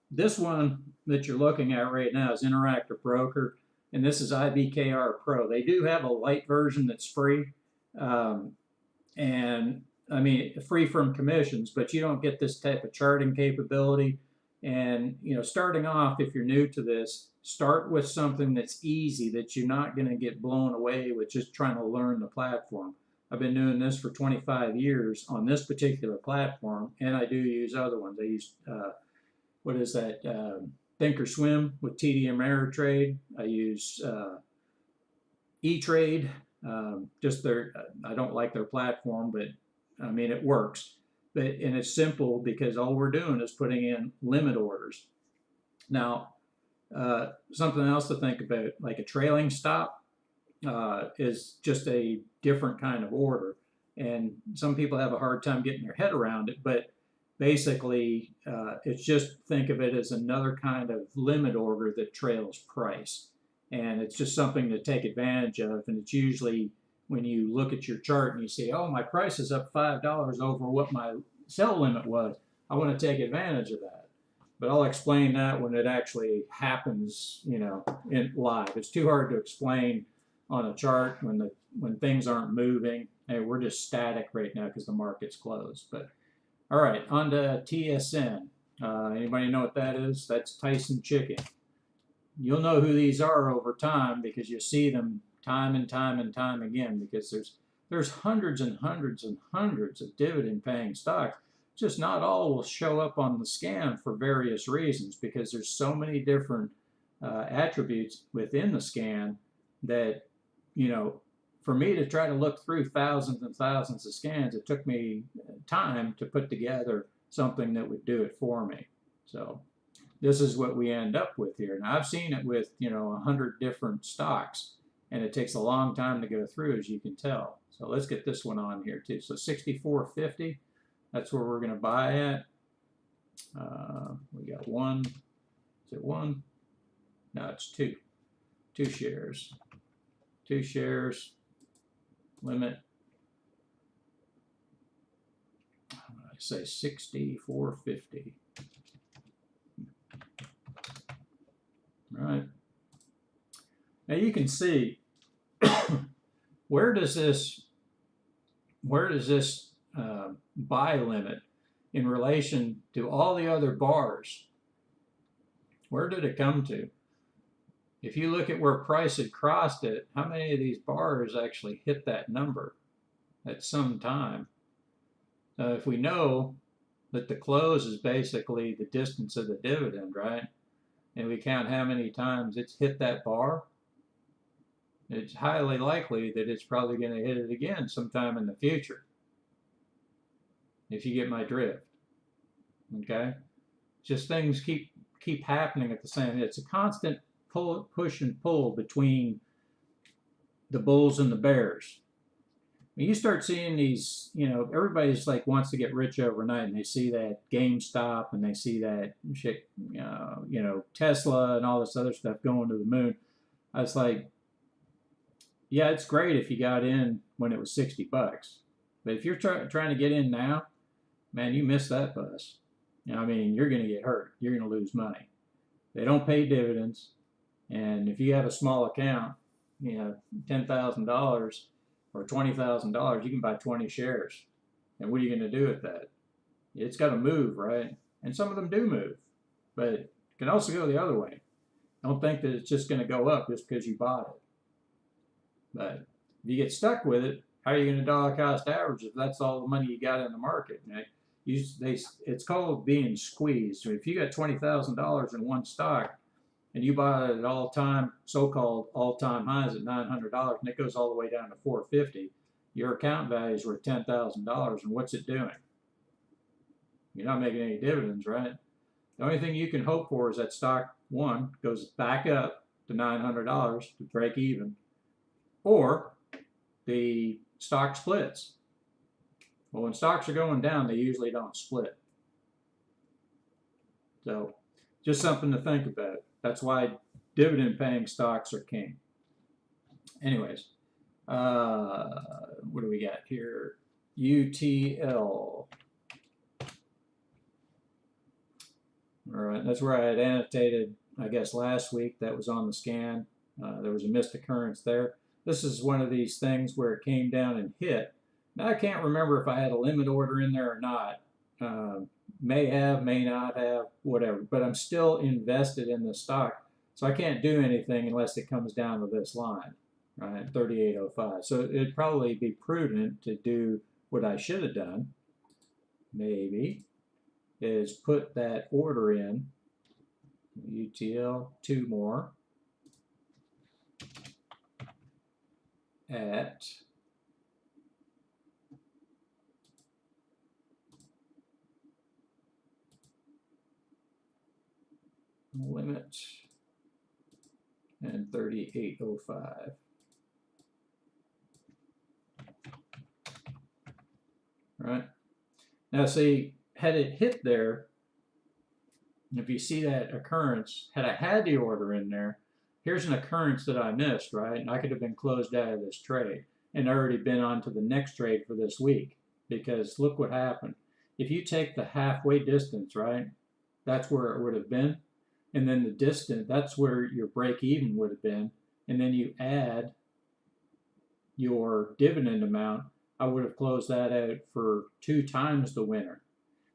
This one that you're looking at right now is Interactive Broker, and this is IBKR Pro. They do have a light version that's free, and I mean free from commissions, but you don't get this type of charting capability. And starting off, if you're new to this, start with something that's easy, that you're not going to get blown away with just trying to learn the platform. I've been doing this for 25 years on this particular platform, and I do use other ones. I use, what is that, Thinkorswim with TD Ameritrade. I use E-Trade. Just I don't like their platform, but I mean, it works. And it's simple because all we're doing is putting in limit orders. Now, something else to think about, like a trailing stop, is just a different kind of order. And some people have a hard time getting their head around it, but basically it's just, think of it as another kind of limit order that trails price. And it's just something to take advantage of. And it's usually when you look at your chart and you say, oh, my price is up $5 over what my sell limit was, I want to take advantage of that. But I'll explain that when it actually happens, in live. It's too hard to explain on a chart when things aren't moving. Hey, we're just static right now because the market's closed. But all right, on to TSN. Anybody know what that is? That's Tyson Chicken. You'll know who these are over time because you see them time and time and time again, because there's hundreds and hundreds and hundreds of dividend paying stocks. Just not all will show up on the scan for various reasons, because there's so many different attributes within the scan that, for me to try to look through thousands and thousands of scans, it took me time to put together something that would do it for me. So this is what we end up with here. Now I've seen it with 100 different stocks, and it takes a long time to go through, as you can tell. So let's get this one on here too. So 64.50, that's where we're going to buy at. We got one. Is it one? No, it's two. Two shares. Two shares. Limit. I say 64.50. Right. Now you can see where does this buy limit in relation to all the other bars? Where did it come to? If you look at where price had crossed it, how many of these bars actually hit that number at some time? If we know that the close is basically the distance of the dividend, right? And we count how many times it's hit that bar, it's highly likely that it's probably going to hit it again sometime in the future. If you get my drift. Okay? Just things keep happening at the same. It's a constant push and pull between the bulls and the bears. When you start seeing these, everybody's like wants to get rich overnight, and they see that GameStop and they see that shit, Tesla and all this other stuff going to the moon. I was like, yeah, it's great if you got in when it was $60, but if you're trying to get in now, man, you missed that bus. I mean, you're going to get hurt. You're going to lose money. They don't pay dividends, and if you have a small account, $10,000 or $20,000, you can buy 20 shares. And what are you going to do with that? It's got to move, right? And some of them do move, but it can also go the other way. Don't think that it's just going to go up just because you bought it. But if you get stuck with it, how are you going to dollar cost average if that's all the money you got in the market? It's called being squeezed. So if you got $20,000 in one stock and you buy it at so-called all-time highs at $900, and it goes all the way down to $450, your account value is worth $10,000, and what's it doing? You're not making any dividends, right? The only thing you can hope for is that stock, one, goes back up to $900 to break even, or the stock splits. Well, when stocks are going down, they usually don't split. So just something to think about. That's why dividend paying stocks are king. Anyways, what do we got here? UTL. All right, that's where I had annotated, I guess, last week. That was on the scan. There was a missed occurrence there. This is one of these things where it came down and hit. Now, I can't remember if I had a limit order in there or not. May have, may not have, whatever. But I'm still invested in the stock. So I can't do anything unless it comes down to this line, right, 38.05. So it'd probably be prudent to do what I should have done, maybe, is put that order in, UTL, 2 more, at limit and 38.05. Right. Now see, had it hit there, if you see that occurrence, had I had the order in there, here's an occurrence that I missed, right? And I could have been closed out of this trade and already been on to the next trade for this week, because look what happened. If you take the halfway distance, right, that's where it would have been. And then the distance, that's where your break even would have been. And then you add your dividend amount, I would have closed that out for 2 times the winner.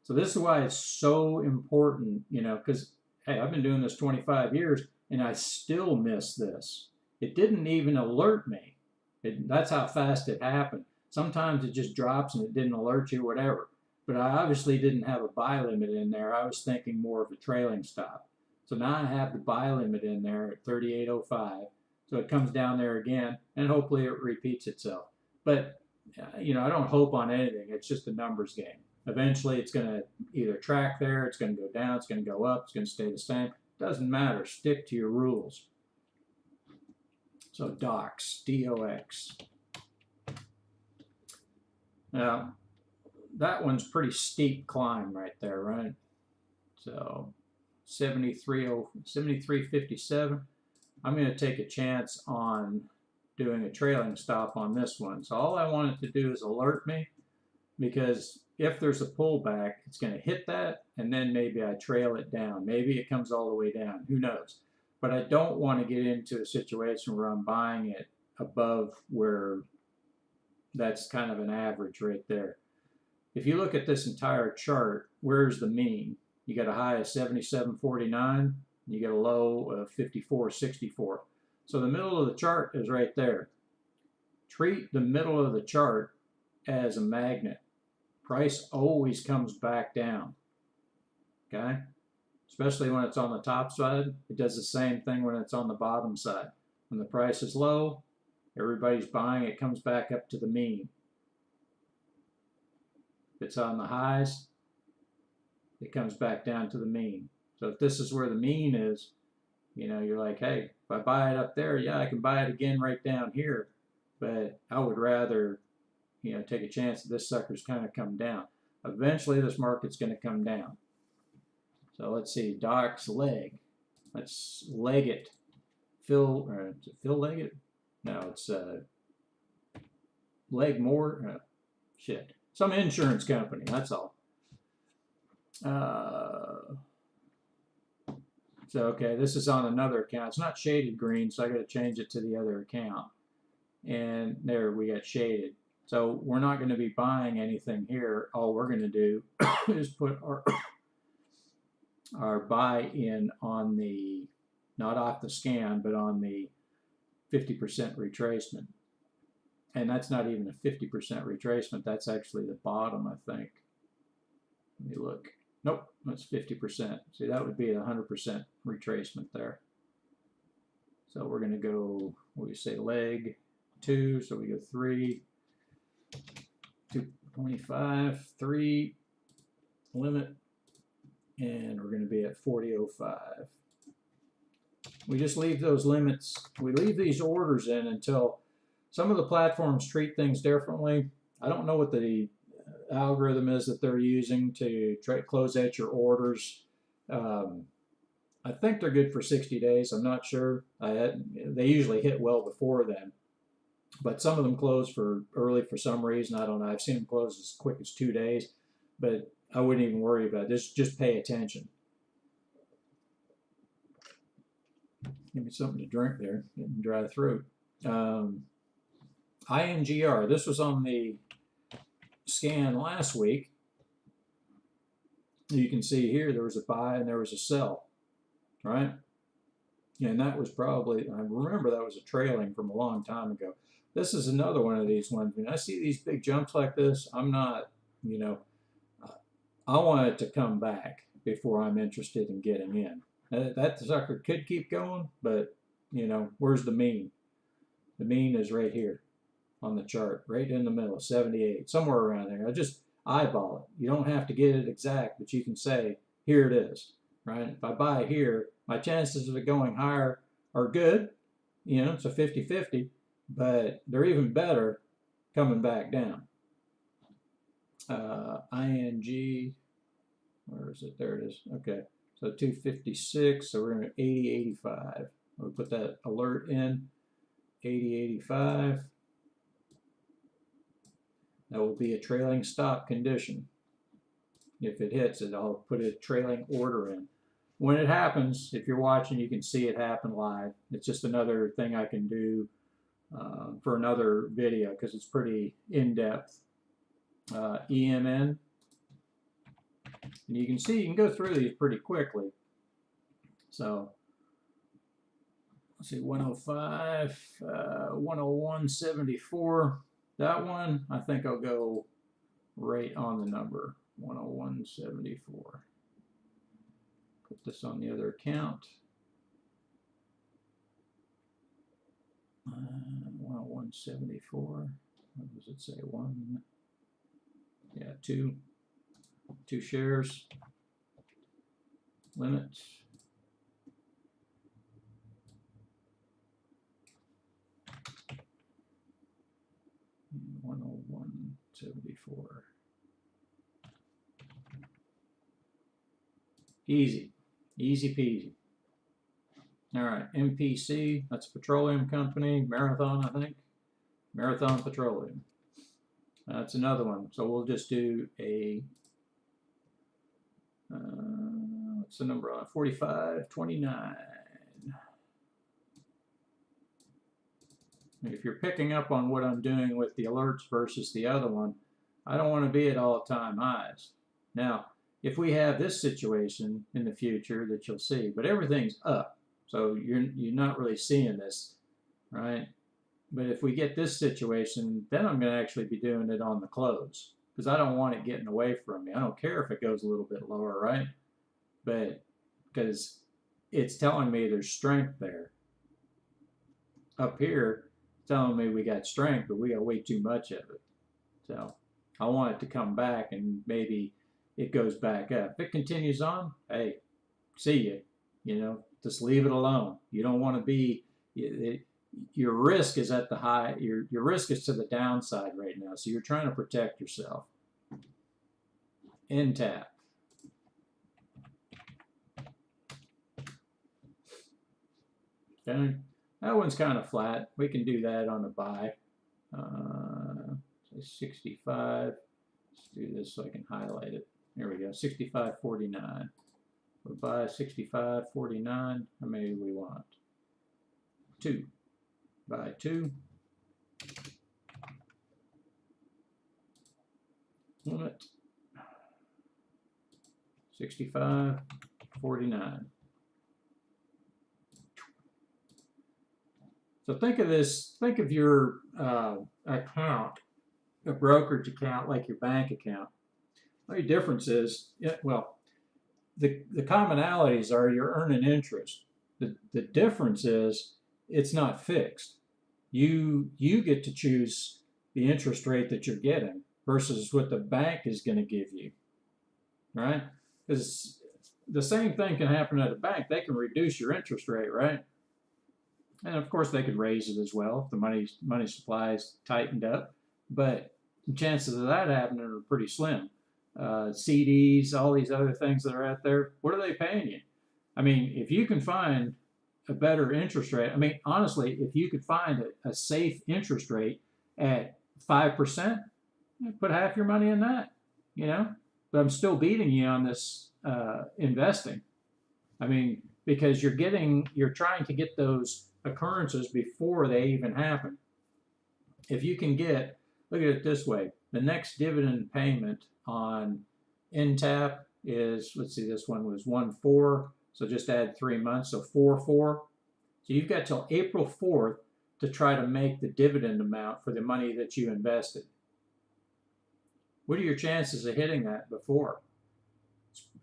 So this is why it's so important, because, hey, I've been doing this 25 years and I still miss this. It didn't even alert me. That's how fast it happened. Sometimes it just drops and it didn't alert you, whatever. But I obviously didn't have a buy limit in there. I was thinking more of a trailing stop. So now I have the buy limit in there at 38.05. So it comes down there again, and hopefully it repeats itself. But, I don't hope on anything. It's just a numbers game. Eventually it's going to either track there, it's going to go down, it's going to go up, it's going to stay the same. Doesn't matter. Stick to your rules. So DOX, D-O-X. Now, that one's pretty steep climb right there, right? So 73.57. I'm going to take a chance on doing a trailing stop on this one. So all I want it to do is alert me, because if there's a pullback, it's going to hit that, and then maybe I trail it down. Maybe it comes all the way down. Who knows? But I don't want to get into a situation where I'm buying it above where that's kind of an average right there. If you look at this entire chart, where's the mean? You got a high of 77.49, you get a low of 54.64. So the middle of the chart is right there. Treat the middle of the chart as a magnet. Price always comes back down, okay? Especially when it's on the top side. It does the same thing when it's on the bottom side. When the price is low, everybody's buying, it comes back up to the mean. If it's on the highs, it comes back down to the mean. So if this is where the mean is, you know, you're like, hey, if I buy it up there, yeah, I can buy it again right down here. But I would rather, you know, take a chance that this sucker's kind of come down. Eventually, this market's going to come down. So let's see, DOX leg. Let's leg it. Phil Leggett? No, it's Leg More. Shit. Some insurance company, that's all. So, okay, this is on another account. It's not shaded green, so I got to change it to the other account. And there, we got shaded. So we're not going to be buying anything here. All we're going to do is put our buy in on the, not off the scan, but on the 50% retracement. And that's not even a 50% retracement. That's actually the bottom, I think. Let me look. Nope, that's 50%. See, that would be a 100% retracement there. So we're going to go, we say leg 2, so we go 3, 225, 3, limit, and we're going to be at 40.05. We just leave those limits, we leave these orders in until some of the platforms treat things differently. I don't know what the algorithm is that they're using to close out your orders. I think they're good for 60 days. I'm not sure. They usually hit well before then. But some of them close for early for some reason. I don't know. I've seen them close as quick as 2 days. But I wouldn't even worry about it. Just pay attention. Give me something to drink there. Getting dry throat. INGR. This was on the scan last week. You can see here there was a buy and there was a sell, right? And that was probably, I remember that was a trailing from a long time ago. This is another one of these ones. When I see these big jumps like this, I'm not, you know, I want it to come back before I'm interested in getting in. That sucker could keep going, but, you know, where's the mean? The mean is right here on the chart, right in the middle, 78, somewhere around there. I just eyeball it. You don't have to get it exact, but you can say, here it is, right? If I buy here, my chances of it going higher are good. You know, it's a 50-50, but they're even better coming back down. ING, where is it? There it is. Okay, so 256, so we're going to 80.85. We'll put that alert in, 80.85. That will be a trailing stop condition. If it hits it, I'll put a trailing order in. When it happens, if you're watching, you can see it happen live. It's just another thing I can do for another video because it's pretty in-depth. EMN. And you can see, you can go through these pretty quickly. So, let's see, 105, 101.74. That one, I think I'll go right on the number, 101.74. Put this on the other account. 101.74. What does it say? Yeah, two shares. Limit. 101.74. Easy. Easy peasy. All right, MPC, that's a petroleum company, Marathon, I think. Marathon Petroleum. That's another one. So we'll just do a, what's the number on it? 45.29. If you're picking up on what I'm doing with the alerts versus the other one, I don't want to be at all-time highs. Now, if we have this situation in the future that you'll see, but everything's up, so you're not really seeing this, right? But if we get this situation, then I'm going to actually be doing it on the close because I don't want it getting away from me. I don't care if it goes a little bit lower, right? But because it's telling me there's strength there. Up here, telling me we got strength, but we got way too much of it. So I want it to come back and maybe it goes back up. If it continues on, hey, see you. You know, just leave it alone. You don't want to be, your risk is at the high, your risk is to the downside right now. So you're trying to protect yourself. In tap. Okay. That one's kind of flat. We can do that on a buy. Say 65. Let's do this so I can highlight it. There we go. 65.49. We'll buy 65.49. How many do we want? 2. Buy 2. Limit. 65.49. So think of this, think of your account, a brokerage account like your bank account. The only difference is, well, the commonalities are you're earning interest. The difference is it's not fixed. You get to choose the interest rate that you're getting versus what the bank is going to give you, right? Because the same thing can happen at a bank. They can reduce your interest rate, right? And of course, they could raise it as well if the money supply is tightened up. But the chances of that happening are pretty slim. CDs, all these other things that are out there, what are they paying you? I mean, if you can find a better interest rate, I mean, honestly, if you could find a safe interest rate at 5%, put half your money in that, you know? But I'm still beating you on this investing. I mean, because you're trying to get those occurrences before they even happen. If you can get, look at it this way, the next dividend payment on NTAP is, let's see, this one was 1/4, so just add 3 months, so 4/4. So you've got till April 4th to try to make the dividend amount for the money that you invested. What are your chances of hitting that before?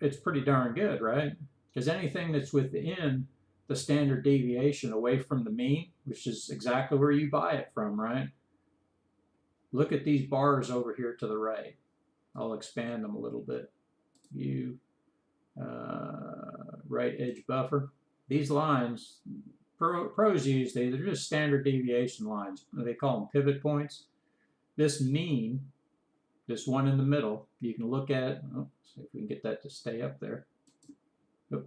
It's pretty darn good, right? Because anything that's within the standard deviation away from the mean, which is exactly where you buy it from, right? Look at these bars over here to the right. I'll expand them a little bit. Right edge buffer. These lines, pros use, they're just standard deviation lines. They call them pivot points. This mean, this one in the middle, you can look at it. Oh, see if we can get that to stay up there. Oh.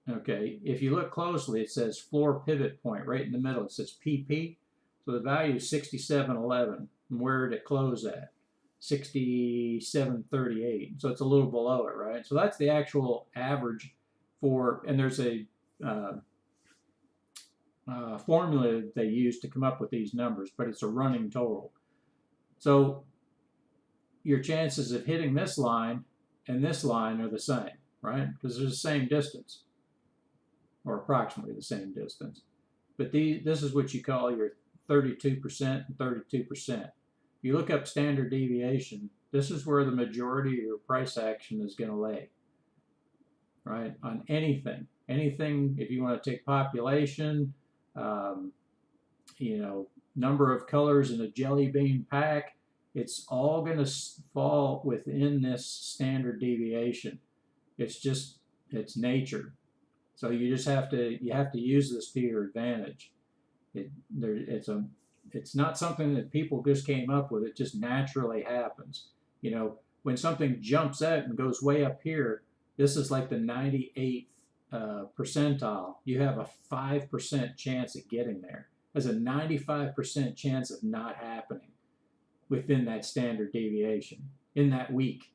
Okay, if you look closely, it says floor pivot point right in the middle. It says PP. So the value is 67.11. And where did it close at? 67.38. So it's a little below it, right? So that's the actual average for, and there's a formula that they use to come up with these numbers, but it's a running total. So your chances of hitting this line and this line are the same, right? Because they're the same distance, or approximately the same distance. But this is what you call your 32% and 32%. If you look up standard deviation, this is where the majority of your price action is going to lay, right? On anything. Anything, if you want to take population, you know, number of colors in a jelly bean pack, it's all going to fall within this standard deviation. It's just, it's nature. So you just have to use this to your advantage. It's not something that people just came up with. It just naturally happens. When something jumps out and goes way up here, this is like the 98th percentile. You have a 5% chance of getting there. There's a 95% chance of not happening within that standard deviation in that week.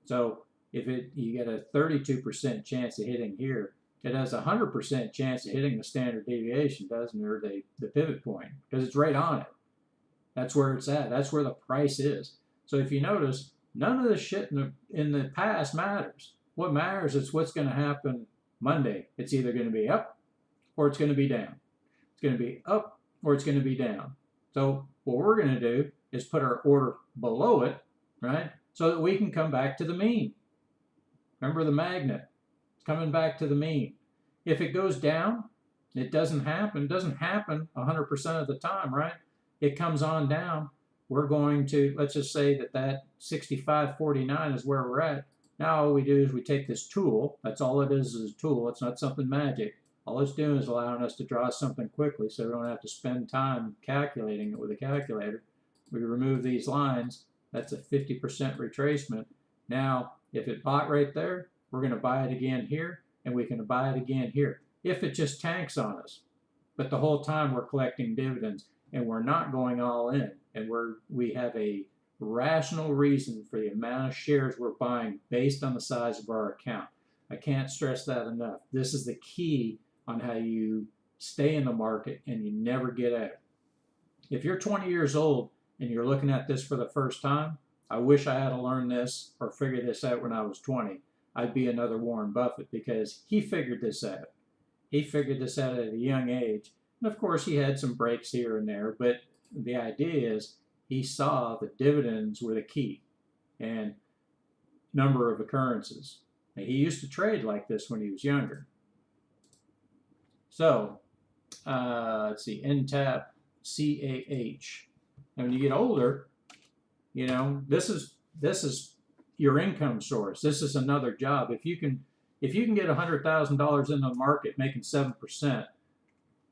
So if you get a 32% chance of hitting here, it has a 100% chance of hitting the standard deviation, doesn't it, or the pivot point, because it's right on it. That's where it's at. That's where the price is. So if you notice, none of the shit in the past matters. What matters is what's going to happen Monday. It's either going to be up or it's going to be down. It's going to be up or it's going to be down. So what we're going to do is put our order below it, right, so that we can come back to the mean. Remember the magnet. It's coming back to the mean. If it goes down, it doesn't happen. It doesn't happen 100% of the time, right? It comes on down. We're going to, let's just say that 65.49 is where we're at. Now all we do is we take this tool. That's all it is a tool. It's not something magic. All it's doing is allowing us to draw something quickly so we don't have to spend time calculating it with a calculator. We remove these lines. That's a 50% retracement. Now, if it bought right there, we're going to buy it again here, and we can buy it again here. If it just tanks on us. But the whole time we're collecting dividends, and we're not going all in, and we have a rational reason for the amount of shares we're buying based on the size of our account. I can't stress that enough. This is the key on how you stay in the market and you never get out. If you're 20 years old and you're looking at this for the first time, I wish I had to learn this or figure this out when I was 20. I'd be another Warren Buffett, because he figured this out. He figured this out at a young age. And of course, he had some breaks here and there, but the idea is he saw the dividends were the key and number of occurrences. And he used to trade like this when he was younger. So, let's see, NTAP CAH. And when you get older, this is your income source. This is another job. If you can get $100,000 in the market making 7%,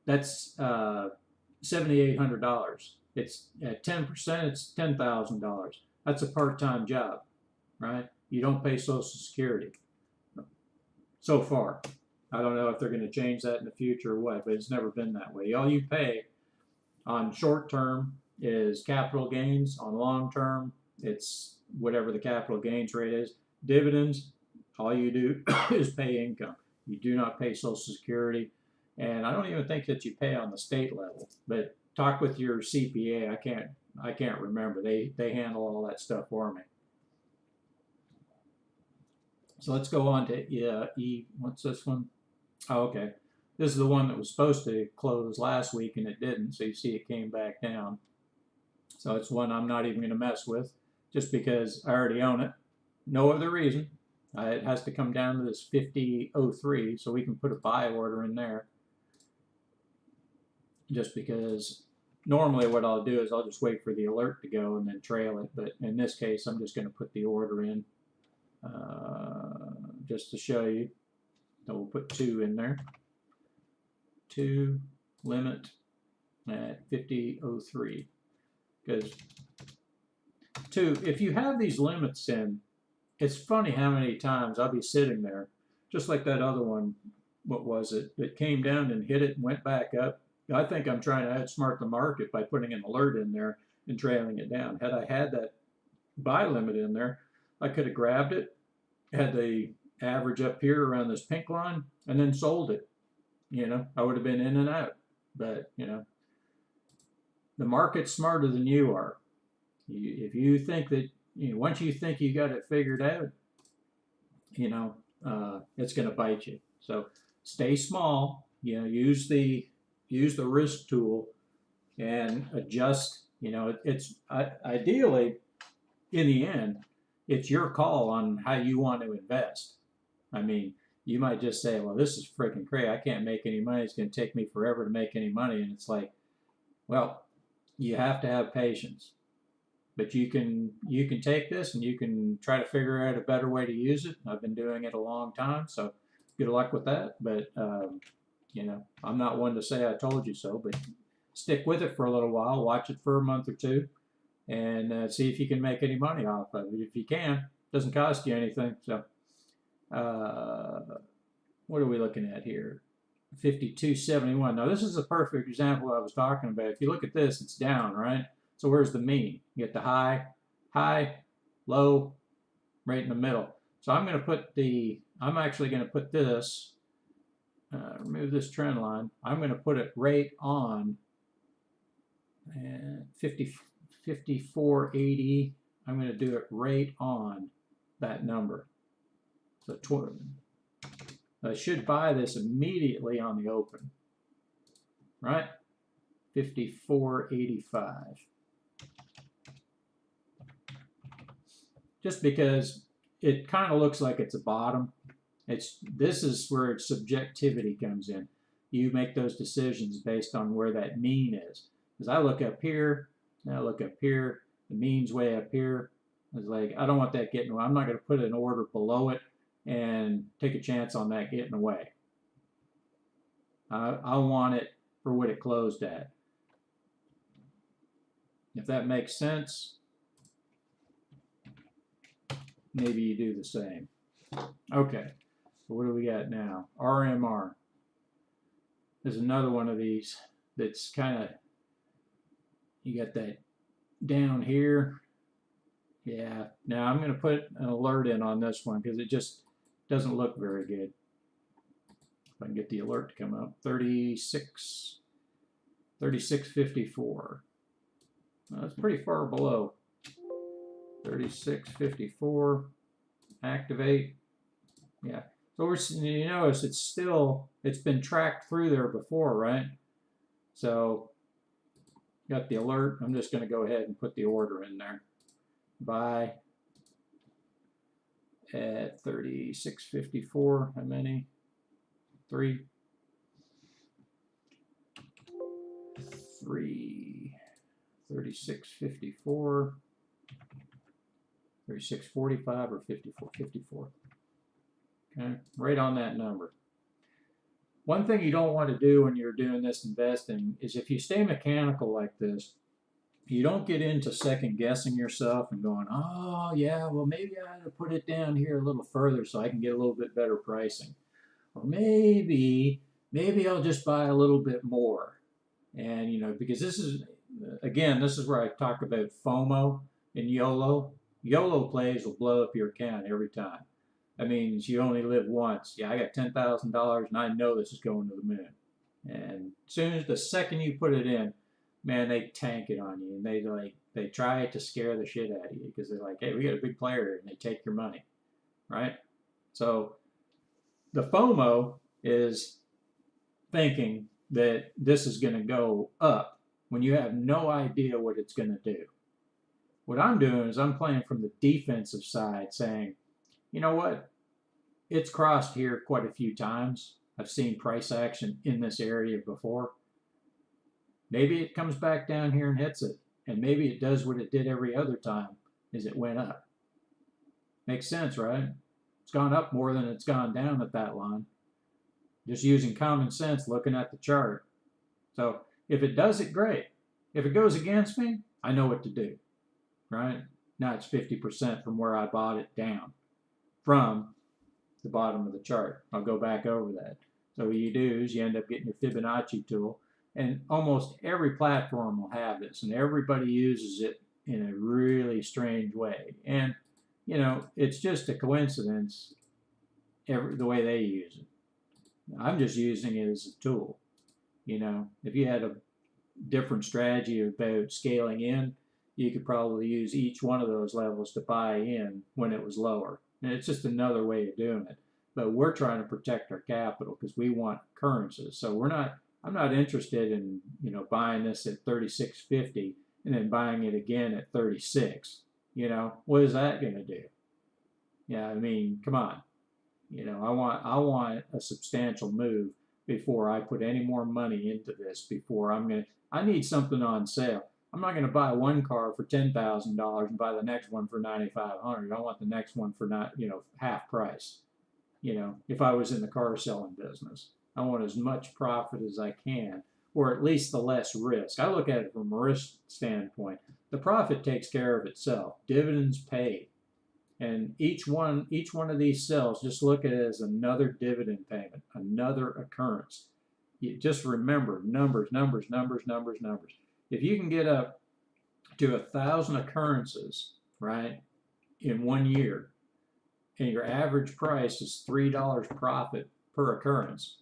that's $7,800. It's at 10%, it's $10,000. That's a part-time job, right? You don't pay Social Security so far. I don't know if they're going to change that in the future or what, but it's never been that way. All you pay on short term is capital gains. On long term, it's whatever the capital gains rate is. Dividends, all you do is pay income. You do not pay Social Security. And I don't even think that you pay on the state level. But talk with your CPA. I can't remember. They handle all that stuff for me. So let's go on to what's this one? Oh, okay. This is the one that was supposed to close last week and it didn't. So you see it came back down. So it's one I'm not even going to mess with just because I already own it. No other reason. It has to come down to this 50.03 so we can put a buy order in there. Just because normally what I'll do is I'll just wait for the alert to go and then trail it. But in this case, I'm just going to put the order in just to show you. So we'll put 2 in there. 2 limit at 50.03. Because 2, if you have these limits in, it's funny how many times I'll be sitting there, just like that other one, what was it? It came down and hit it and went back up. I think I'm trying to outsmart the market by putting an alert in there and trailing it down. Had I had that buy limit in there, I could have grabbed it, had the average up here around this pink line, and then sold it. I would have been in and out. But, the market's smarter than you are. If you think that, once you think you got it figured out, it's going to bite you. So stay small, use the risk tool and adjust. It's ideally, in the end, it's your call on how you want to invest. I mean, you might just say, well, this is freaking crazy. I can't make any money. It's going to take me forever to make any money. And it's like, well, you have to have patience. But you can take this and you can try to figure out a better way to use it. I've been doing it a long time, so good luck with that. But You know, I'm not one to say I told you so, but stick with it for a little while, watch it for a month or two, and see if you can make any money off of it. If you can, it doesn't cost you anything. So, what are we looking at here? 52.71. Now, this is a perfect example I was talking about. If you look at this, it's down, right? So where's the mean? You get the high, high, low, right in the middle. So I'm actually going to put this, remove this trend line. I'm going to put it right on 54.80. I'm going to do it right on that number. So I should buy this immediately on the open, right? 54.85. Just because it kind of looks like it's a bottom. This is where its subjectivity comes in. You make those decisions based on where that mean is. Because I look up here, and I look up here, the mean's way up here. It's like, I don't want that getting away. I'm not going to put an order below it and take a chance on that getting away. I want it for what it closed at. If that makes sense, maybe you do the same. Okay, so what do we got now? RMR. There's another one of these that's kind of, you got that down here. Yeah, now I'm going to put an alert in on this one because it just doesn't look very good. If I can get the alert to come up. 36.54. That's pretty far below. 36.54. Activate. Yeah. So you notice it's been tracked through there before, right? So got the alert. I'm just going to go ahead and put the order in there. Buy at 36.54. How many? 3. 36.54. 36.45 or 54. 54. Okay, right on that number. One thing you don't want to do when you're doing this investing is if you stay mechanical like this, you don't get into second guessing yourself and going, oh yeah, well maybe I ought to put it down here a little further so I can get a little bit better pricing. Or maybe I'll just buy a little bit more. And you know, because this is, again, this is where I talk about FOMO and YOLO. YOLO plays will blow up your account every time. That means you only live once. Yeah, I got $10,000 and I know this is going to the moon. And the second you put it in, man, they tank it on you, and they try to scare the shit out of you because they're like, hey, we got a big player, and they take your money, right? So the FOMO is thinking that this is going to go up when you have no idea what it's going to do. What I'm doing is I'm playing from the defensive side, saying, you know what? It's crossed here quite a few times. I've seen price action in this area before. Maybe it comes back down here and hits it. And maybe it does what it did every other time, is it went up. Makes sense, right? It's gone up more than it's gone down at that line. Just using common sense, looking at the chart. So if it does it, great. If it goes against me, I know what to do, right? Now it's 50% from where I bought it down from the bottom of the chart. I'll go back over that. So what you do is you end up getting your Fibonacci tool. And almost every platform will have this, and everybody uses it in a really strange way. And, you know, it's just a coincidence the way they use it. I'm just using it as a tool. You know, if you had a different strategy about scaling in, you could probably use each one of those levels to buy in when it was lower. And it's just another way of doing it. But we're trying to protect our capital because we want occurrences. So I'm not interested in, you know, buying this at 36.50 and then buying it again at 36. You know, what is that going to do? Yeah, I mean, come on. You know, I want a substantial move before I put any more money into this. I need something on sale. I'm not going to buy one car for $10,000 and buy the next one for $9,500. I want the next one for half price. You know, if I was in the car selling business. I want as much profit as I can, or at least the less risk. I look at it from a risk standpoint. The profit takes care of itself. Dividends paid. And each one of these cells, just look at it as another dividend payment, another occurrence. You just remember numbers, numbers, numbers, numbers, numbers. If you can get up to 1,000 occurrences, right, in 1 year, and your average price is $3 profit per occurrence,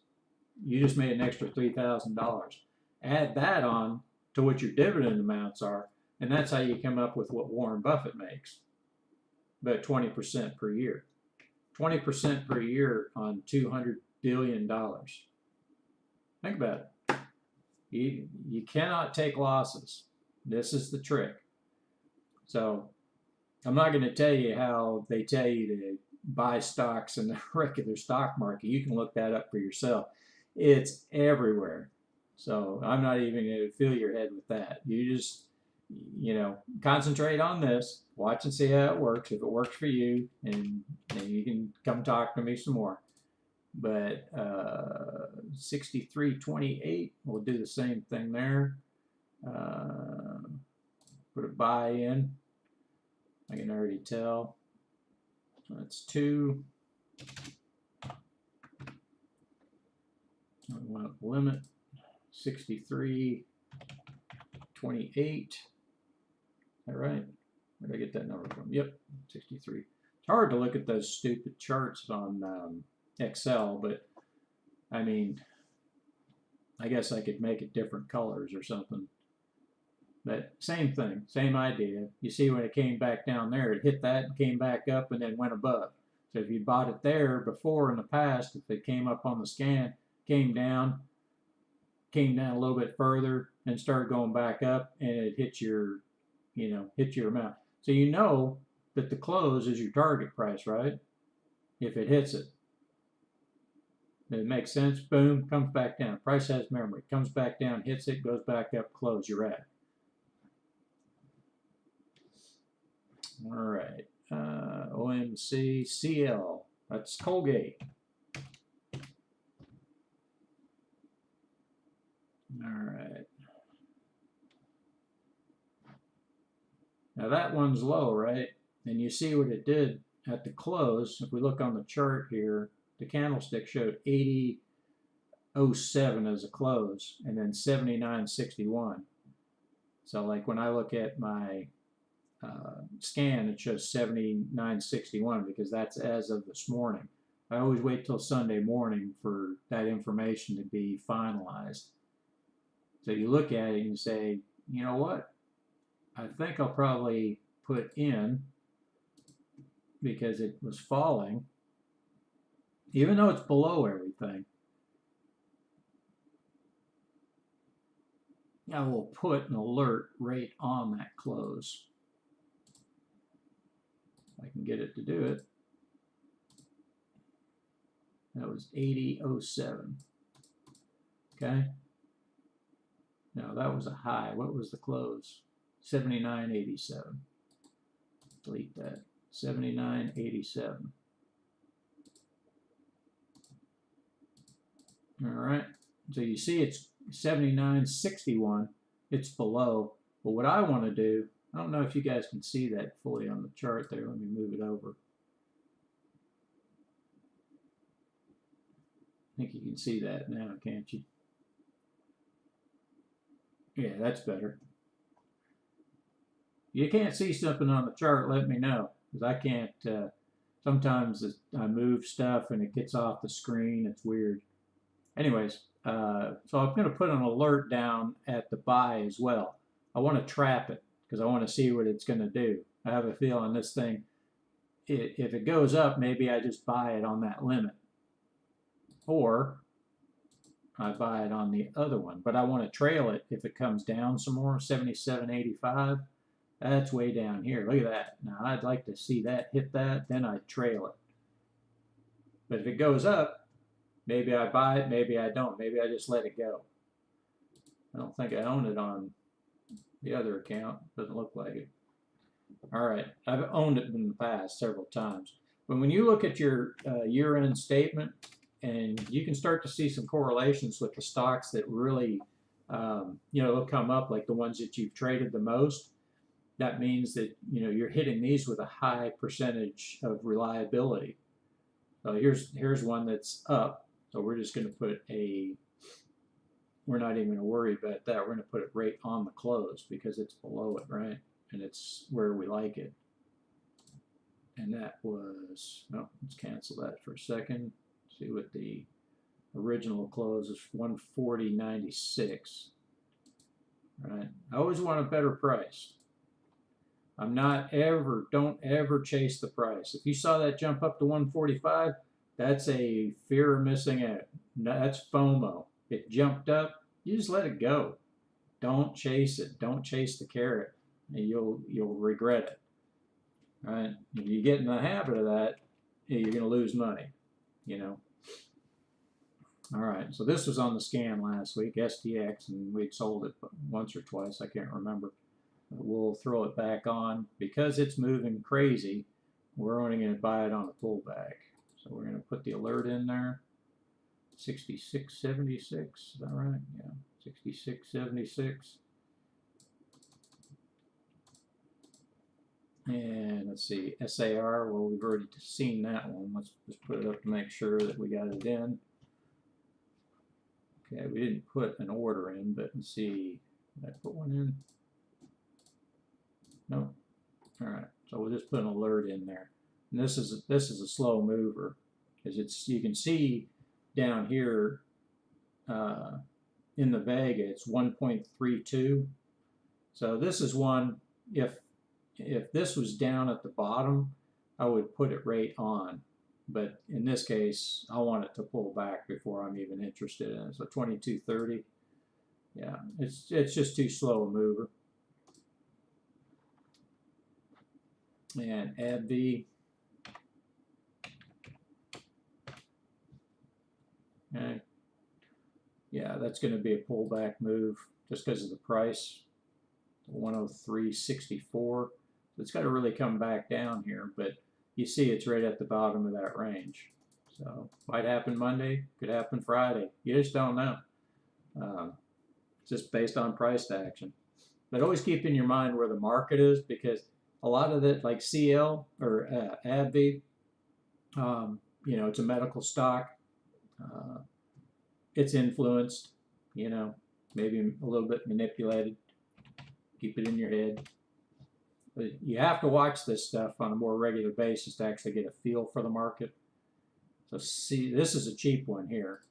you just made an extra $3,000. Add that on to what your dividend amounts are, and that's how you come up with what Warren Buffett makes, about 20% per year. 20% per year on $200 billion. Think about it. You cannot take losses. This is the trick. So I'm not going to tell you how they tell you to buy stocks in the regular stock market. You can look that up for yourself. It's everywhere. So I'm not even going to fill your head with that. You just, concentrate on this, watch and see how it works. If it works for you, and you can come talk to me some more. But 63.28, we'll do the same thing there. Put a buy in. I can already tell. That's 2. We want the limit 63.28. Is that right? Where did I get that number from? Yep, 63. It's hard to look at those stupid charts on Excel, but I mean, I guess I could make it different colors or something. But same thing, same idea. You see when it came back down there, it hit that and came back up and then went above. So if you bought it there before in the past, if it came up on the scan, came down a little bit further and started going back up, and it hit your, hit your amount. So you know that the close is your target price, right? If it hits it. It makes sense, boom, comes back down. Price has memory, comes back down, hits it, goes back up, close, you're at. All right, OMC, CL, that's Colgate. All right. Now that one's low, right? And you see what it did at the close. If we look on the chart here, the candlestick showed 80.07 as a close, and then 79.61. So like when I look at my scan, it shows 79.61 because that's as of this morning. I always wait till Sunday morning for that information to be finalized. So you look at it and you say, you know what? I think I'll probably put in, because it was falling, even though it's below everything. I will put an alert right on that close. I can get it to do it. That was 80.07. Okay. Now that was a high. What was the close? 79.87. Delete that. 79.87. All right. So you see it's 79.61. It's below. But what I want to do, I don't know if you guys can see that fully on the chart there. Let me move it over. I think you can see that now, can't you? Yeah, that's better. You can't see something on the chart, let me know, because I can't, sometimes I move stuff and it gets off the screen. It's weird. Anyways, so I'm going to put an alert down at the buy as well. I want to trap it because I want to see what it's going to do. I have a feeling this thing, if it goes up, maybe I just buy it on that limit. Or I buy it on the other one. But I want to trail it if it comes down some more, 77.85. That's way down here. Look at that. Now, I'd like to see that hit that, then I'd trail it. But if it goes up, maybe I buy it, maybe I don't. Maybe I just let it go. I don't think I own it on the other account. Doesn't look like it. All right. I've owned it in the past several times. But when you look at your year-end statement and you can start to see some correlations with the stocks that really, they'll come up like the ones that you've traded the most. That means that you're hitting these with a high percentage of reliability. So here's one that's up. So we're just going to put we're not even going to worry about that. We're going to put it right on the close because it's below it, right? And it's where we like it. And that was, no, let's cancel that for a second. See what the original close is, 140.96. Right? I always want a better price. Don't ever chase the price. If you saw that jump up to 145, that's a fear of missing out. That's FOMO. It jumped up, you just let it go. Don't chase it. Don't chase the carrot. And you'll regret it. Right? If you get in the habit of that, you're going to lose money. All right, so this was on the scan last week, STX, and we'd sold it once or twice, I can't remember. We'll throw it back on. Because it's moving crazy, we're only going to buy it on a pullback. So we're going to put the alert in there. 66.76, is that right? Yeah, 66.76. And let's see, SAR, well, we've already seen that one. Let's just put it up to make sure that we got it in. Okay, we didn't put an order in, but let's see, did I put one in? No. All right, so we'll just put an alert in there. And this is a slow mover, because you can see down here in the Vega, it's 1.32. So this is one, if this was down at the bottom, I would put it right on. But in this case, I want it to pull back before I'm even interested in it. So 22.30, yeah, it's just too slow a mover. And AbbVie, okay, yeah, that's going to be a pullback move just because of the price, 103.64. It's got to really come back down here, but you see it's right at the bottom of that range. So might happen Monday, could happen Friday. You just don't know. Just based on price action. But always keep in your mind where the market is, because a lot of it, like CL or AbbVie, it's a medical stock. It's influenced, maybe a little bit manipulated. Keep it in your head. But you have to watch this stuff on a more regular basis to actually get a feel for the market. So see, this is a cheap one here.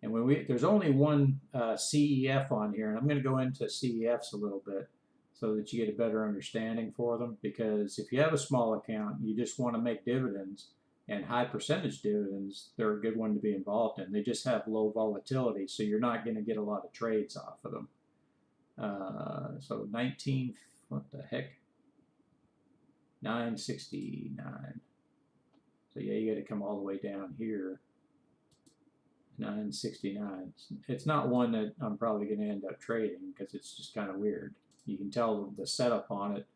And there's only one CEF on here, and I'm going to go into CEFs a little bit so that you get a better understanding for them. Because if you have a small account, you just want to make dividends, and high percentage dividends, they're a good one to be involved in. They just have low volatility, so you're not going to get a lot of trades off of them. So 19, what the heck? 969. So yeah, you got to come all the way down here. 969. It's not one that I'm probably going to end up trading because it's just kind of weird. You can tell the setup on it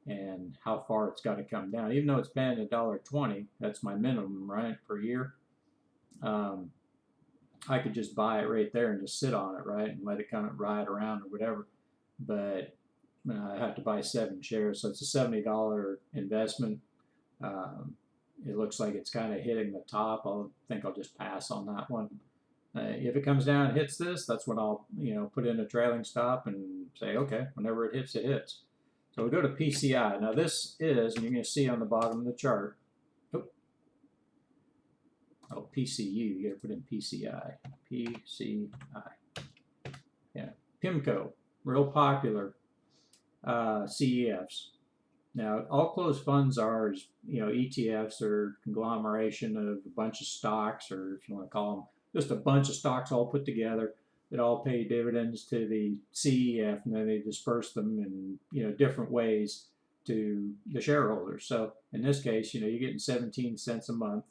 and how far it's got to come down. Even though it's been $1.20, that's my minimum, right, per year. I could just buy it right there and just sit on it, right, and let it kind of ride around or whatever. But I have to buy 7 shares, so it's a $70 investment. It looks like it's kind of hitting the top. I think I'll just pass on that one. If it comes down and hits this, that's when I'll put in a trailing stop and say, okay, whenever it hits, it hits. So we go to PCI. Now this is, and you're going to see on the bottom of the chart, PCU, you got to put in PCI. PCI. Yeah, PIMCO, real popular CEFs. Now, all closed funds are, ETFs or conglomeration of a bunch of stocks, or if you want to call them, just a bunch of stocks all put together that all pay dividends to the CEF, and then they disperse them in, different ways to the shareholders. So in this case, you're getting 17 cents a month,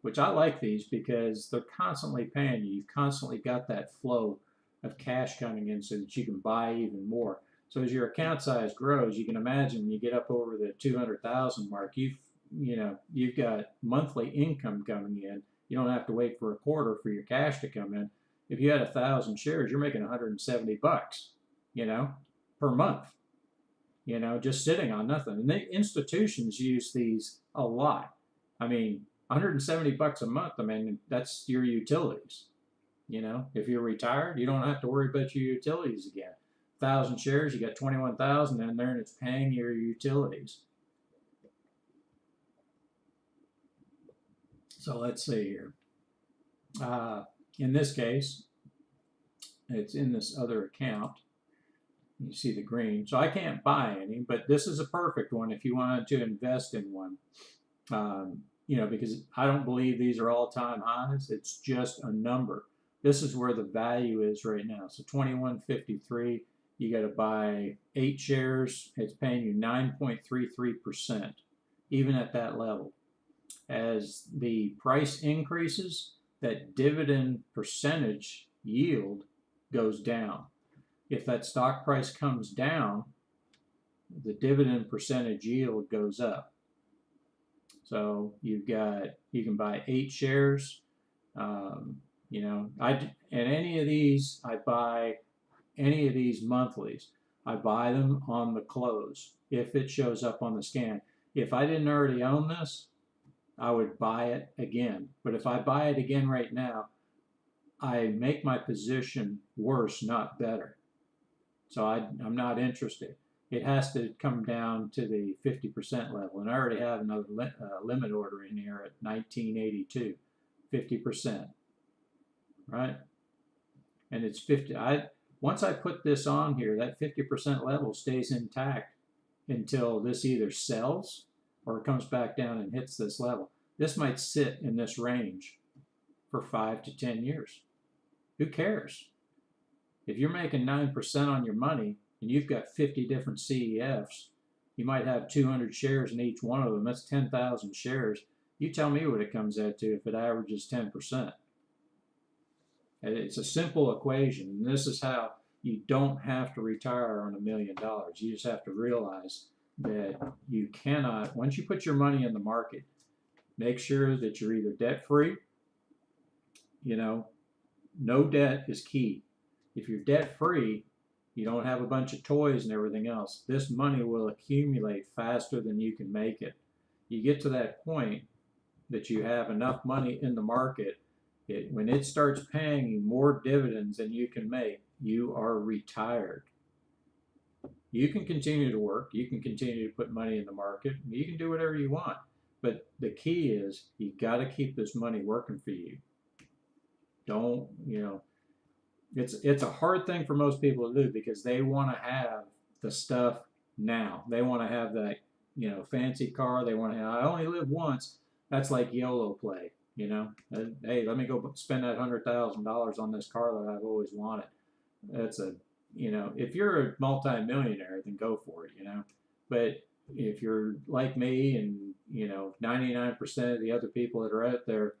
which I like these because they're constantly paying you. You've constantly got that flow of cash coming in so that you can buy even more. So as your account size grows, you can imagine when you get up over the 200,000 mark, you've got monthly income coming in. You don't have to wait for a quarter for your cash to come in. If you had 1,000 shares, you're making $170, you know, per month, you know, just sitting on nothing. And the institutions use these a lot. I mean, $170 a month, I mean, that's your utilities. You know, if you're retired, you don't have to worry about your utilities again. 1,000 shares, you got 21,000 in there, and it's paying your utilities. So let's see here. In this case, it's in this other account. You see the green. So I can't buy any, but this is a perfect one if you wanted to invest in one. You know, because I don't believe these are all-time highs. It's just a number. This is where the value is right now. So 21.53, you got to buy 8 shares. It's paying you 9.33%, even at that level. As the price increases, that dividend percentage yield goes down. If that stock price comes down, the dividend percentage yield goes up. So you can buy 8 shares. You know, and any of these, I buy any of these monthlies. I buy them on the close if it shows up on the scan. If I didn't already own this, I would buy it again. But if I buy it again right now, I make my position worse, not better. So I'm not interested. It has to come down to the 50% level. And I already have another limit order in here at 1982, 50%, right? And it's 50. Once I put this on here, that 50% level stays intact until this either sells or it comes back down and hits this level. This might sit in this range for 5 to 10 years. Who cares? If you're making 9% on your money and you've got 50 different CEFs, you might have 200 shares in each one of them. That's 10,000 shares. You tell me what it comes out to if it averages 10%. It's a simple equation, and this is how you don't have to retire on $1 million. You just have to realize that you cannot, once you put your money in the market, make sure that you're either debt-free, you know, no debt is key. If you're debt-free, you don't have a bunch of toys and everything else. This money will accumulate faster than you can make it. You get to that point that you have enough money in the market, when it starts paying you more dividends than you can make, you are retired. You can continue to work. You can continue to put money in the market. You can do whatever you want. But the key is you got to keep this money working for you. Don't, you know, it's a hard thing for most people to do because they want to have the stuff now. They want to have that, you know, fancy car. They want to have, I only live once. That's like YOLO play, you know. Hey, let me go spend that $100,000 on this car that I've always wanted. That's a, you know, if you're a multi-millionaire, then go for it, you know. But if you're like me and, you know, 99% of the other people that are out there,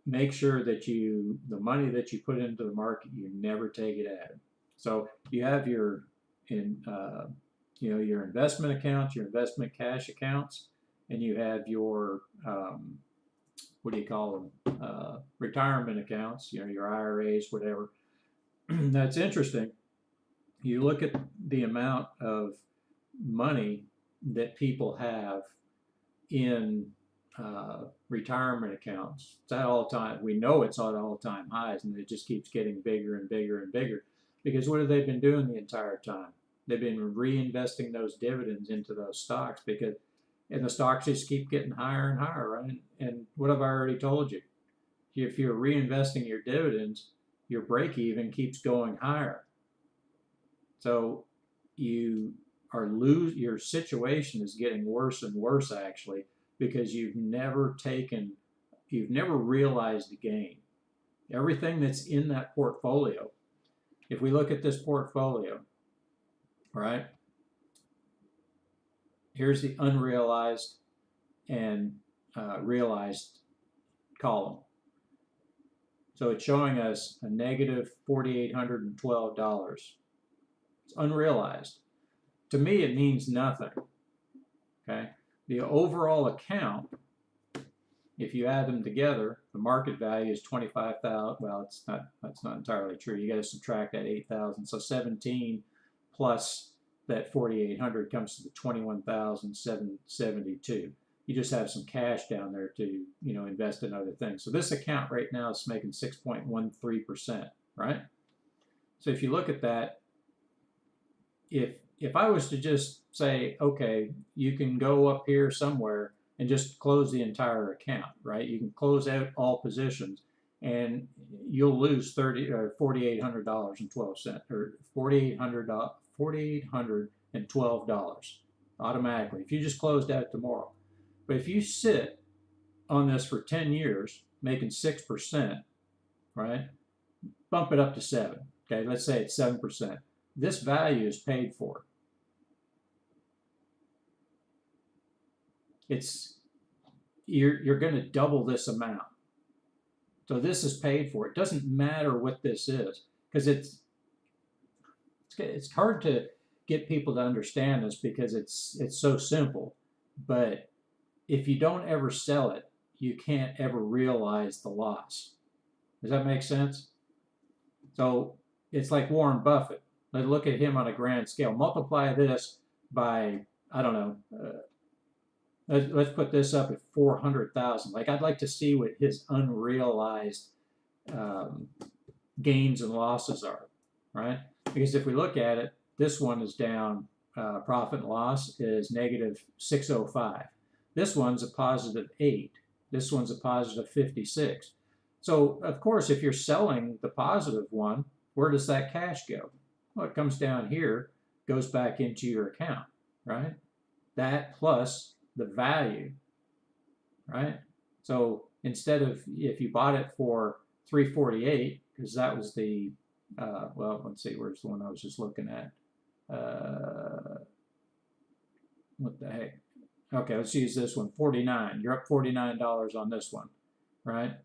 make sure that the money that you put into the market, you never take it out. So you have your, you know, your investment accounts, your investment cash accounts, and you have your, what do you call them, retirement accounts, you know, your IRAs, whatever. That's interesting. You look at the amount of money that people have in retirement accounts. It's at all time. We know it's at all-time highs, and it just keeps getting bigger and bigger and bigger. Because what have they been doing the entire time? They've been reinvesting those dividends into those stocks and the stocks just keep getting higher and higher, right? And what have I already told you? If you're reinvesting your dividends, your break-even keeps going higher. So your situation is getting worse and worse, actually, because you've never realized the gain. Everything that's in that portfolio, if we look at this portfolio, right? Here's the unrealized and realized column. So it's showing us a negative $4,812. It's unrealized. To me, it means nothing. Okay? The overall account if you add them together, the market value is 25,000. Well, that's not entirely true. You got to subtract that 8,000. So 17 plus that 4,800 comes to the 21,772. You just have some cash down there to, invest in other things. So this account right now is making 6.13%, right? So if you look at that, if I was to just say, okay, you can go up here somewhere and just close the entire account, right? You can close out all positions, and you'll lose $4,800.12 or $4,812 automatically if you just closed out tomorrow. But if you sit on this for 10 years, making 6%, right? Bump it up to 7. Okay, let's say it's 7%. This value is paid for. You're going to double this amount. So this is paid for. It doesn't matter what this is, because it's hard to get people to understand this because it's so simple. But if you don't ever sell it, you can't ever realize the loss. Does that make sense? So it's like Warren Buffett. Let's look at him on a grand scale. Multiply this by, I don't know, let's put this up at 400,000. Like, I'd like to see what his unrealized gains and losses are, right? Because if we look at it, this one is down, profit and loss is negative 605. This one's a positive 8. This one's a positive 56. So, of course, if you're selling the positive one, where does that cash go? Well, it comes down here, goes back into your account, right? That plus the value, right? So instead of, if you bought it for 348, because that was the, well, let's see, where's the one I was just looking at? What the heck? Okay, let's use this one, 49. You're up $49 on this one, right?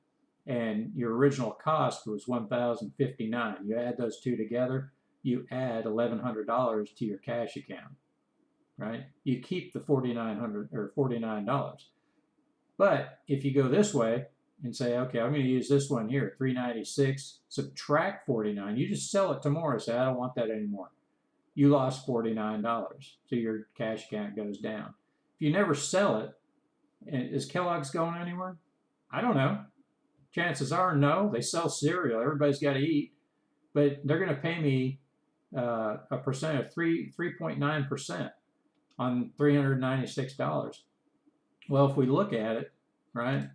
And your original cost was $1,059. You add those two together, you add $1,100 to your cash account, right? You keep the $4,900 or $49. But if you go this way and say, okay, I'm going to use this one here, 396, subtract 49. You just sell it tomorrow. Say, I don't want that anymore. You lost $49, so your cash account goes down. If you never sell it, and is Kellogg's going anywhere? I don't know. Chances are no. They sell cereal. Everybody's got to eat, but they're going to pay me a percent of 3.9% on $396. Well, if we look at it, right,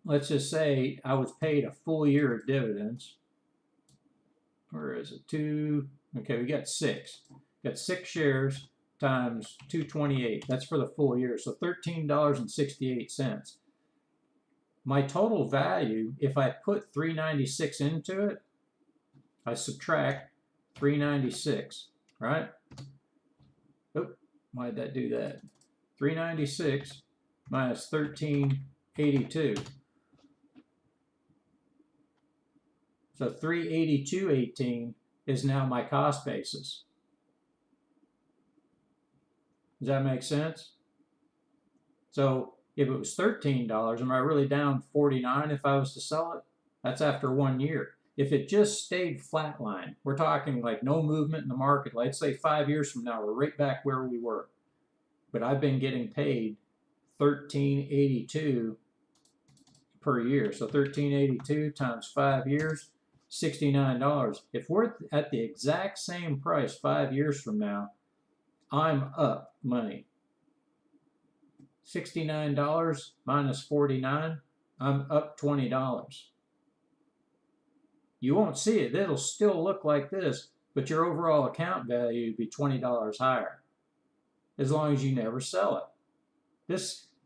let's just say I was paid a full year of dividends. Where is it? Okay, we got 6. Got 6 shares times 228. That's for the full year, so $13.68. My total value, if I put 396 into it, I subtract 396, right? Oh, why did that do that? 396 minus 1382. So 382.18 is now my cost basis. Does that make sense? So if it was $13, am I really down 49 if I was to sell it? That's after 1 year. If it just stayed flatline, we're talking like no movement in the market. Let's say 5 years from now, we're right back where we were. But I've been getting paid $13.82 per year. So $13.82 times 5 years, $69. If we're at the exact same price 5 years from now, I'm up money. $69 minus 49, I'm up $20. You won't see it. It'll still look like this, but your overall account value would be $20 higher, as long as you never sell it.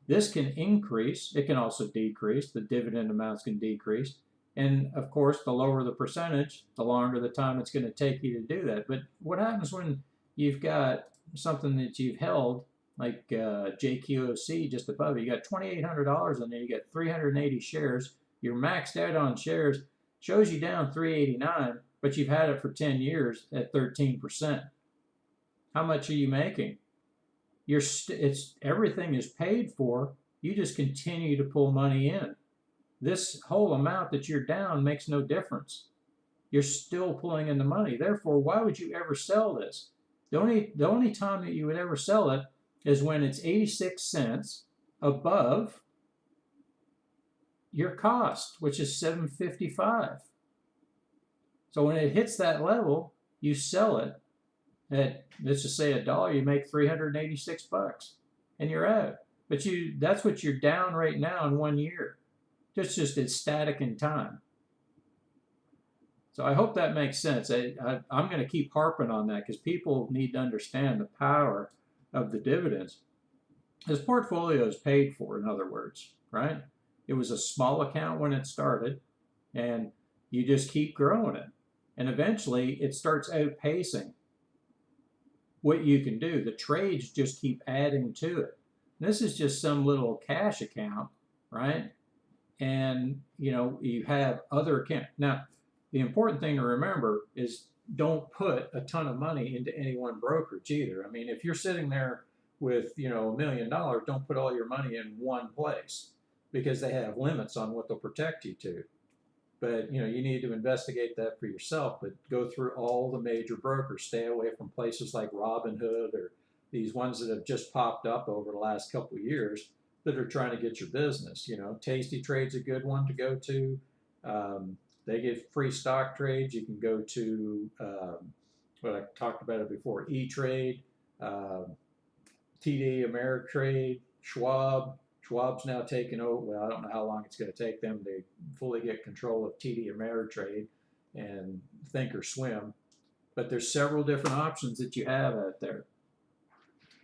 This can increase. It can also decrease. The dividend amounts can decrease. And of course, the lower the percentage, the longer the time it's going to take you to do that. But what happens when you've got something that you've held, like JQOC just above it, you got $2,800 in there, you got 380 shares, you're maxed out on shares, shows you down 389, but you've had it for 10 years at 13%. How much are you making? Everything is paid for, you just continue to pull money in. This whole amount that you're down makes no difference. You're still pulling in the money. Therefore, why would you ever sell this? The only time that you would ever sell it is when it's 86 cents above your cost, which is $7.55. So when it hits that level, you sell it at, let's just say $1, you make 386 bucks and you're out. But that's what you're down right now in 1 year. Just it's static in time. So I hope that makes sense. I'm going to keep harping on that because people need to understand the power of the dividends. This portfolio is paid for, in other words, right? It was a small account when it started, and you just keep growing it. And eventually it starts outpacing what you can do. The trades just keep adding to it. This is just some little cash account, right? And you have other accounts. Now, the important thing to remember is don't put a ton of money into any one brokerage either. I mean, if you're sitting there with $1 million, don't put all your money in one place because they have limits on what they'll protect you to. But you need to investigate that for yourself. But go through all the major brokers. Stay away from places like Robinhood or these ones that have just popped up over the last couple of years that are trying to get your business. Tasty Trade's a good one to go to. They give free stock trades. You can go to what I talked about it before, E-Trade, TD Ameritrade, Schwab. Schwab's now taken over. Well, I don't know how long it's going to take them to fully get control of TD Ameritrade and Thinkorswim. But there's several different options that you have out there.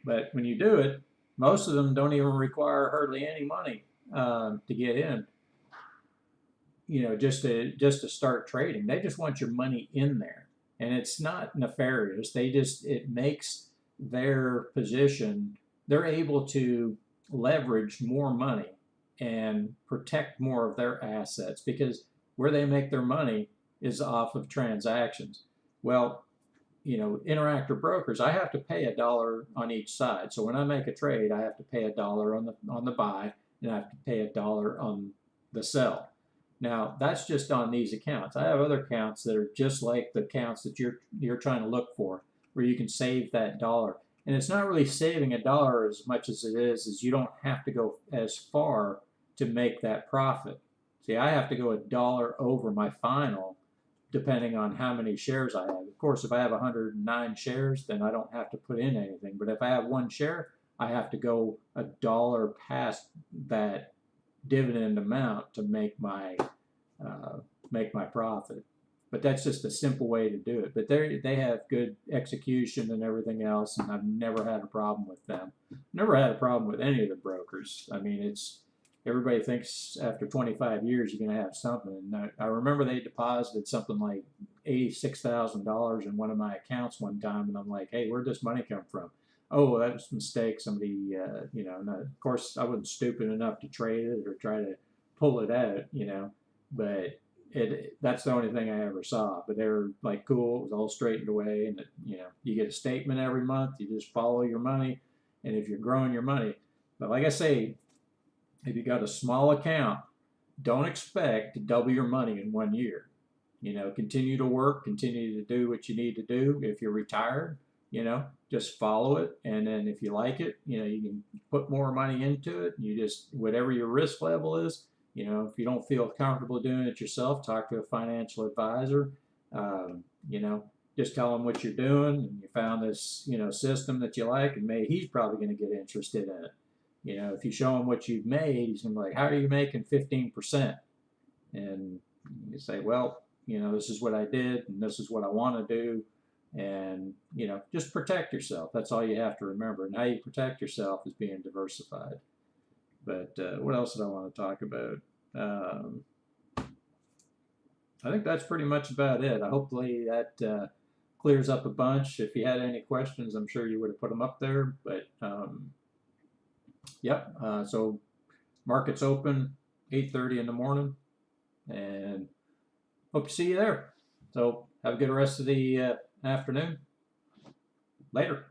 But when you do it, most of them don't even require hardly any money to get in. Just to start trading. They just want your money in there, and it's not nefarious. It makes their position. They're able to leverage more money and protect more of their assets because where they make their money is off of transactions. Well, Interactive Brokers, I have to pay $1 on each side. So when I make a trade, I have to pay $1 on the buy, and I have to pay $1 on the sell. Now that's just on these accounts. I have other accounts that are just like the accounts that you're trying to look for, where you can save that $1. And it's not really saving $1 as much as it is you don't have to go as far to make that profit. See, I have to go $1 over my final, depending on how many shares I have. Of course, if I have 109 shares, then I don't have to put in anything. But if I have one share, I have to go $1 past that dividend amount to make my profit. But that's just a simple way to do it. But they have good execution and everything else, and I've never had a problem with them. Never had a problem with any of the brokers. I mean, everybody thinks after 25 years you're going to have something. And I remember they deposited something like $86,000 in one of my accounts one time, and I'm like, hey, where'd this money come from? Oh, that was a mistake. Somebody, of course, I wasn't stupid enough to trade it or try to pull it out, but that's the only thing I ever saw. But they were like, cool, it was all straightened away, and you get a statement every month. You just follow your money, and if you're growing your money, but like I say, if you got a small account, don't expect to double your money in 1 year. Continue to work, continue to do what you need to do. If you're retired, just follow it, and then if you like it, you can put more money into it. You just, whatever your risk level is, if you don't feel comfortable doing it yourself, talk to a financial advisor. Just tell them what you're doing, and you found this, system that you like, and maybe he's probably going to get interested in it. If you show him what you've made, he's going to be like, how are you making 15%? And you say, well, this is what I did, and this is what I want to do. And, just protect yourself. That's all you have to remember. And how you protect yourself is being diversified. But what else did I want to talk about? I think that's pretty much about it. Hopefully that clears up a bunch. If you had any questions, I'm sure you would have put them up there. But, yep. So market's open 8:30 in the morning. And hope to see you there. So have a good rest of the afternoon. Later.